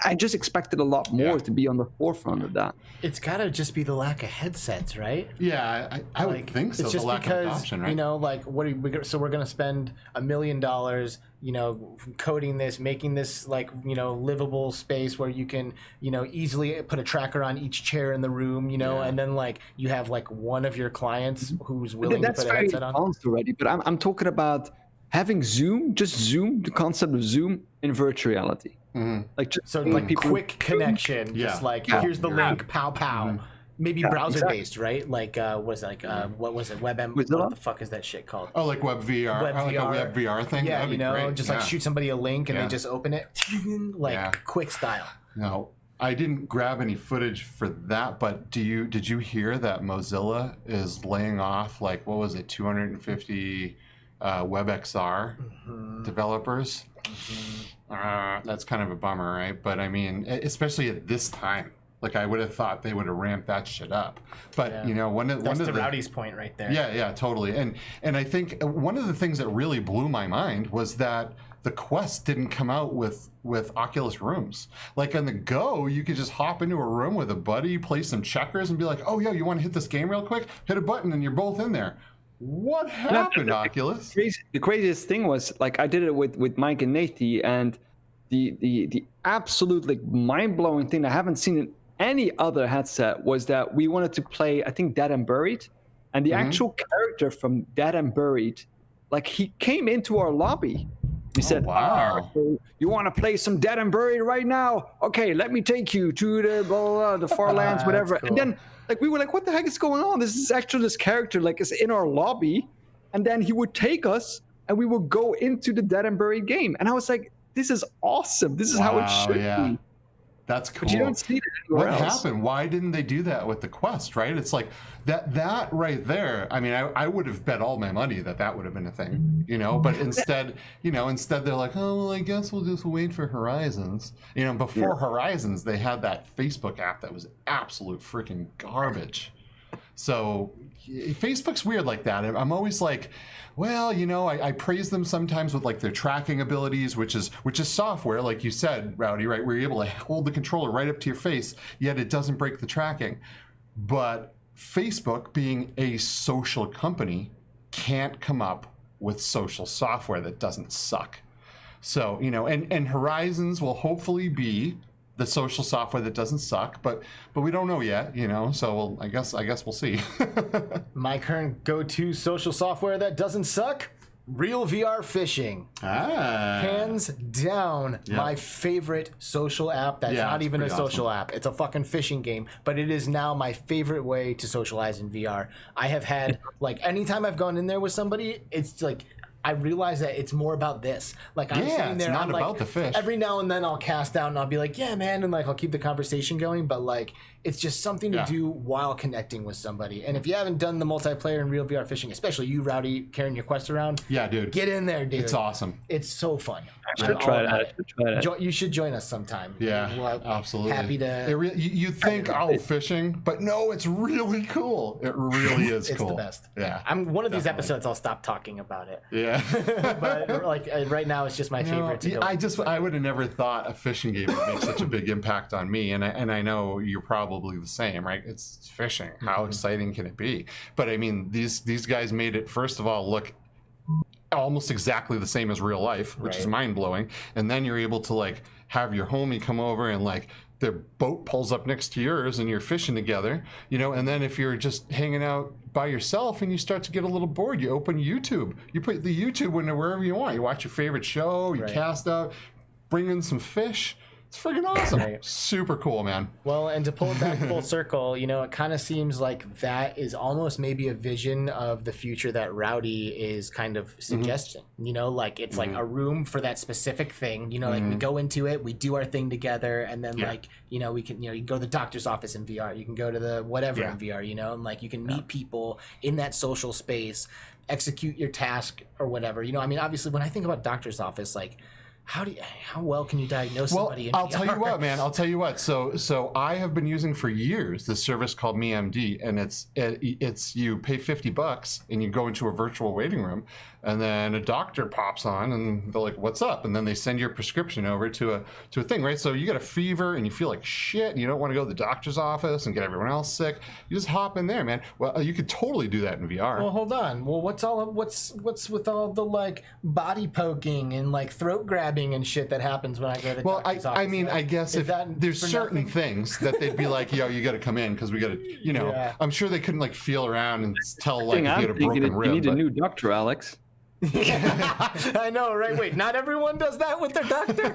Speaker 3: I just expected a lot more to be on the forefront of that.
Speaker 1: It's got to just be the lack of headsets, right?
Speaker 2: Yeah, I would think so.
Speaker 1: It's just
Speaker 2: the lack
Speaker 1: because,
Speaker 2: of adoption, right?
Speaker 1: So we're going to spend $1 million, coding this, making this livable space where you can, easily put a tracker on each chair in the room, and then you have one of your clients who's willing to put a headset on.
Speaker 3: That's very advanced already, but I'm talking about having Zoom, the concept of Zoom in virtual reality.
Speaker 2: Mm-hmm.
Speaker 3: People
Speaker 1: quick connection, here's the link, pow pow. Mm-hmm. Maybe browser based, right? What was it? WebM? What the fuck is that shit called?
Speaker 2: Oh, like Web VR, like a Web VR thing.
Speaker 1: Yeah,
Speaker 2: that'd be great.
Speaker 1: shoot somebody a link and they just open it, quick style.
Speaker 2: No, I didn't grab any footage for that, but did you hear that Mozilla is laying off 250 WebXR developers? Mm-hmm. That's kind of a bummer, right? But I mean, especially at this time, I would have thought they would have ramped that shit up. But
Speaker 1: that's to Rowdy's point right there.
Speaker 2: Yeah, totally. And I think one of the things that really blew my mind was that the Quest didn't come out with Oculus Rooms. On the Go, you could just hop into a room with a buddy, play some checkers, and be like, "Oh yeah, you want to hit this game real quick? Hit a button, and you're both in there." What happened, Oculus?
Speaker 3: The craziest thing was I did it with Mike and Nathy, and the absolute mind-blowing thing I haven't seen in any other headset was that we wanted to play, I think, Dead and Buried, and the actual character from Dead and Buried, he came into our lobby. We said,
Speaker 2: "Wow,
Speaker 3: you want to play some Dead and Buried right now? Okay, let me take you to the far lands, whatever." Cool. And then we were like, "What the heck is going on? This is actually this character is in our lobby," and then he would take us and we would go into the Dead and Buried game. And I was like, "This is awesome. This is how it should be."
Speaker 2: That's cool.
Speaker 3: But you don't see it anywhere else.
Speaker 2: What happened? Why didn't they do that with the Quest, right? It's that right there. I mean, I would have bet all my money that would have been a thing, but instead they're like, "Oh, well, I guess we'll just wait for Horizons." Before Horizons, they had that Facebook app that was absolute freaking garbage. So Facebook's weird like that. I'm always like, well, I praise them sometimes with their tracking abilities, which is software, like you said, Rowdy, right? Where you're able to hold the controller right up to your face, yet it doesn't break the tracking. But Facebook, being a social company, can't come up with social software that doesn't suck. So, and Horizons will hopefully be the social software that doesn't suck, but we don't know yet, so I guess we'll see.
Speaker 1: My current go-to social software that doesn't suck, Real VR Fishing. Hands down, my favorite social app that's not even a social app. It's a fucking fishing game, but it is now my favorite way to socialize in VR. I have had, anytime I've gone in there with somebody, it's I realize that it's more about this. I'm sitting there,
Speaker 2: it's not
Speaker 1: I'm
Speaker 2: about the fish.
Speaker 1: Every now and then I'll cast out and I'll be like, "Yeah, man," and I'll keep the conversation going. But it's just something to do while connecting with somebody. And if you haven't done the multiplayer in Real VR Fishing, especially you, Rowdy, carrying your Quest around,
Speaker 2: dude,
Speaker 1: get in there, dude.
Speaker 2: It's awesome.
Speaker 1: It's so fun.
Speaker 3: I should try that.
Speaker 1: You should join us sometime.
Speaker 2: Yeah, absolutely.
Speaker 1: Happy to.
Speaker 2: You think, fishing, but no, it's really cool. It really is
Speaker 1: it's
Speaker 2: cool.
Speaker 1: It's the best.
Speaker 2: Yeah.
Speaker 1: I'm one of these episodes. I'll stop talking about it.
Speaker 2: Yeah.
Speaker 1: But right now, it's just my favorite.
Speaker 2: I would have never thought a fishing game would make such a big impact on me, and I know you're probably the same, right? It's fishing. How exciting can it be? But I mean, these guys made it, first of all, look almost exactly the same as real life, which is mind-blowing. And then you're able to have your homie come over and their boat pulls up next to yours and you're fishing together, and then if you're just hanging out by yourself and you start to get a little bored, you open YouTube, you put the YouTube window wherever you want, you watch your favorite show, you cast out, bring in some fish. It's freaking awesome.
Speaker 1: Right.
Speaker 2: Super cool, man.
Speaker 1: Well, and to pull it back full circle, you know, it kind of seems like that is almost maybe a vision of the future that Rowdy is kind of suggesting. You know, like it's like a room for that specific thing. You know, like we go into it, we do our thing together, and then like, you know, we can, you know, you go to the doctor's office in VR, you can go to the whatever in VR, you know, and like you can meet people in that social space, execute your task or whatever. You know, I mean, obviously, when I think about doctor's office, like, how well can you diagnose somebody in VR?
Speaker 2: I'll tell you what, man. I'll tell you what. So I have been using for years this service called MeMD, and it's you pay $50 and you go into a virtual waiting room, and then a doctor pops on and they're like, "What's up?" And then they send your prescription over to a thing, right? So you get a fever and you feel like shit, and you don't want to go to the doctor's office and get everyone else sick. You just hop in there, man. Well, you could totally do that in VR.
Speaker 1: Well, hold on. Well, what's with all the like body poking and like throat grabbing and shit that happens when I go to the doctor's office?
Speaker 2: I mean,
Speaker 1: like,
Speaker 2: I guess if there's certain things that they'd be like, "Yo, you got to come in because we got to," you know. I'm sure they couldn't like feel around and tell like if you had a broken rib.
Speaker 3: You need a new doctor, Alex.
Speaker 1: I know, right? Wait, not everyone does that with their doctor.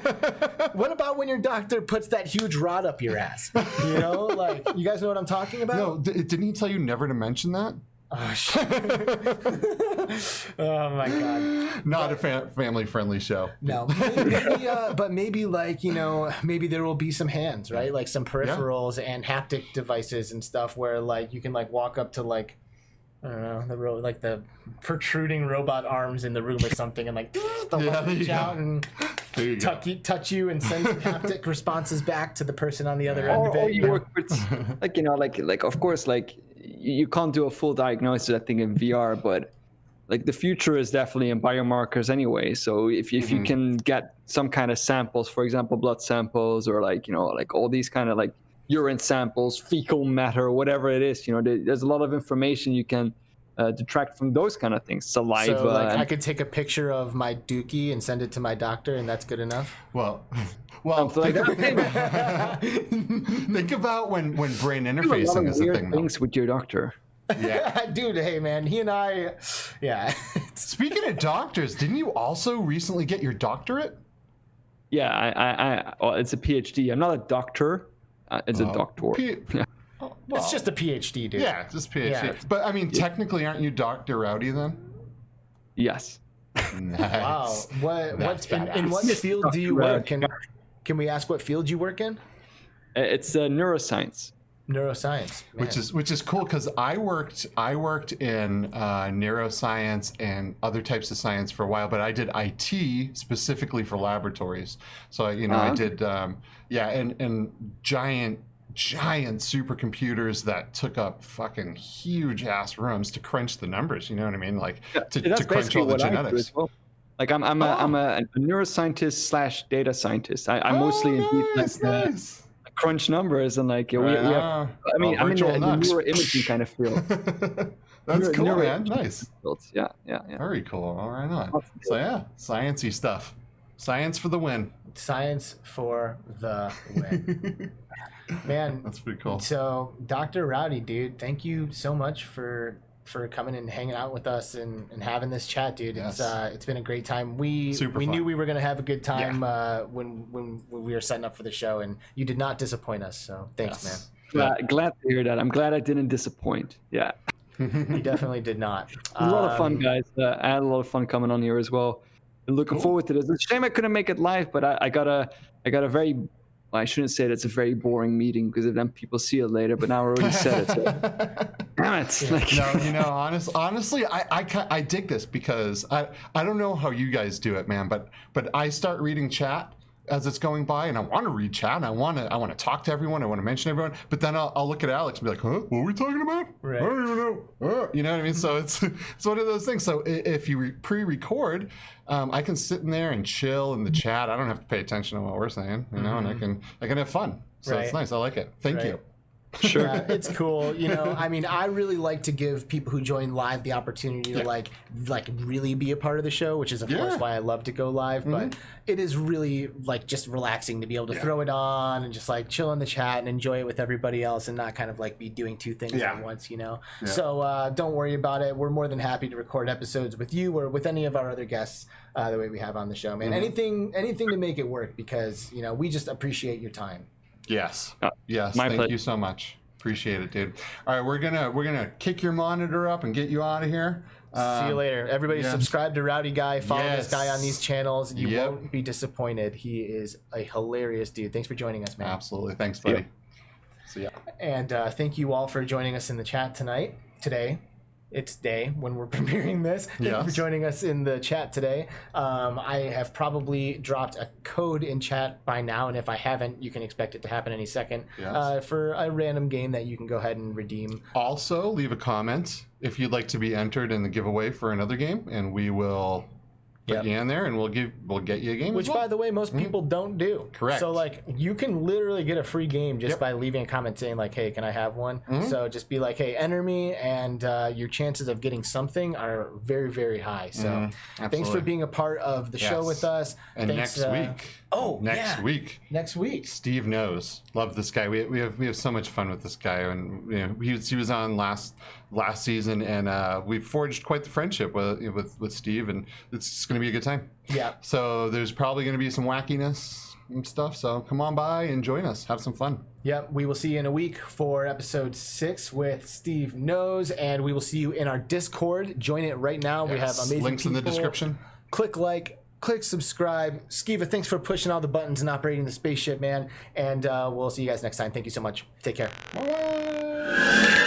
Speaker 1: What about when your doctor puts that huge rod up your ass? You know, like, you guys know what I'm talking about?
Speaker 2: No, didn't he tell you never to mention that?
Speaker 1: Oh shit! Oh my god!
Speaker 2: Not a family-friendly show.
Speaker 1: No, but maybe like, you know, maybe there will be some hands, right? Like some peripherals and haptic devices and stuff where like you can like walk up to like, I don't know, like the protruding robot arms in the room or something, and like they'll reach out and touch you and send some haptic responses back to the person on the other end of it.
Speaker 3: Or you work with, like, you know, like of course, like you can't do a full diagnosis, I think, in VR, but like the future is definitely in biomarkers anyway. So if you can get some kind of samples, for example, blood samples, or like, you know, like all these kind of like urine samples, fecal matter, whatever it is, you know, there's a lot of information you can detract from those kind of things. Saliva.
Speaker 1: So like I could take a picture of my dookie and send it to my doctor, and that's good enough?
Speaker 2: Well, think about when brain interfacing is a thing.
Speaker 3: Things with your doctor.
Speaker 2: Yeah,
Speaker 1: dude. Hey, man, he and I. Yeah.
Speaker 2: Speaking of doctors, didn't you also recently get your doctorate?
Speaker 3: Yeah, it's a PhD. I'm not a doctor. It's a doctor.
Speaker 1: Well, it's just a PhD, dude.
Speaker 2: Yeah, just PhD.
Speaker 1: Yeah.
Speaker 2: But I mean, technically, aren't you Dr. Rowdy then?
Speaker 3: Yes.
Speaker 2: Nice.
Speaker 1: Wow. In what field do you work? Can we ask what field you work in?
Speaker 3: It's neuroscience.
Speaker 1: Neuroscience, man.
Speaker 2: which is cool because I worked in neuroscience and other types of science for a while, but I did IT specifically for laboratories. So I did and giant supercomputers that took up fucking huge ass rooms to crunch the numbers. You know what I mean? Like to crunch all the genetics.
Speaker 3: Well. Like I'm a neuroscientist / data scientist. I mostly
Speaker 2: nice.
Speaker 3: Crunch numbers and like we have. I'm in the neuroimaging kind of field.
Speaker 2: That's cool, man. Nice.
Speaker 3: Fields. Yeah.
Speaker 2: Very cool. All right, on. So yeah, sciencey stuff. Science for the win.
Speaker 1: Science for the win. Man,
Speaker 2: that's pretty cool.
Speaker 1: So, Dr. Rowdy, dude, thank you so much for coming and hanging out with us and having this chat, dude. Yes. It's been a great time. We knew we were gonna have a good time when we were setting up for the show, and you did not disappoint us. So thanks, man.
Speaker 3: Glad to hear that. I'm glad I didn't disappoint. Yeah.
Speaker 1: You definitely did not.
Speaker 3: It was a lot of fun, guys. I had a lot of fun coming on here as well. Looking forward to this. It's a shame I couldn't make it live, but I got a very. Well, I shouldn't say that's a very boring meeting because then people see it later. But now I already said it. So. Damn it!
Speaker 2: No, honestly, I dig this because I don't know how you guys do it, man. But I start reading chat as it's going by, and I want to read chat. And I want to talk to everyone. I want to mention everyone. But then I'll look at Alex and be like, "Huh? What are we talking about?
Speaker 1: Right.
Speaker 2: I don't even know." You know what I mean? So it's one of those things. So if you pre-record, I can sit in there and chill in the chat. I don't have to pay attention to what we're saying, you know, and I can have fun. So It's nice. I like it. Thank you.
Speaker 3: Sure.
Speaker 1: Yeah, it's cool. You know, I mean, I really like to give people who join live the opportunity to like really be a part of the show, which is of course why I love to go live. But it is really like just relaxing to be able to throw it on and just like chill in the chat and enjoy it with everybody else and not kind of like be doing two things at once, you know? Yeah. So don't worry about it. We're more than happy to record episodes with you or with any of our other guests the way we have on the show, man. Anything to make it work because, you know, we just appreciate your time.
Speaker 2: Yes. Yes. Thank you so much. Appreciate it, dude. All right, we're gonna kick your monitor up and get you out of here.
Speaker 1: See you later. Everybody subscribe to Rowdy Guy. Follow this guy on these channels. You won't be disappointed. He is a hilarious dude. Thanks for joining us, man.
Speaker 2: Absolutely. Thanks, buddy. See ya.
Speaker 1: And thank you all for joining us in the chat today. It's day when we're premiering this. Thank you for joining us in the chat today. I have probably dropped a code in chat by now, and if I haven't, you can expect it to happen any second for a random game that you can go ahead and redeem.
Speaker 2: Also, leave a comment if you'd like to be entered in the giveaway for another game, and we will put you in there, and we'll get you a game.
Speaker 1: Which, by the way, most people don't do.
Speaker 2: Correct.
Speaker 1: So, like, you can literally get a free game just by leaving a comment saying, like, hey, can I have one? So just be like, hey, enter me, and your chances of getting something are very, very high. So thanks for being a part of the show with us.
Speaker 2: And
Speaker 1: thanks,
Speaker 2: next week.
Speaker 1: Next week.
Speaker 2: Steve knows. Love this guy. We have so much fun with this guy, and you know, he was on last season, and we forged quite the friendship with Steve, and it's going to be a good time.
Speaker 1: Yeah.
Speaker 2: So there's probably going to be some wackiness and stuff. So come on by and join us. Have some fun.
Speaker 1: Yep. We will see you in a week for episode 6 with Steve Knows, and we will see you in our Discord. Join it right now. We have amazing
Speaker 2: links in the description.
Speaker 1: Click like. Click subscribe. Skiva, thanks for pushing all the buttons and operating the spaceship, man. And we'll see you guys next time. Thank you so much. Take care.
Speaker 2: Bye-bye.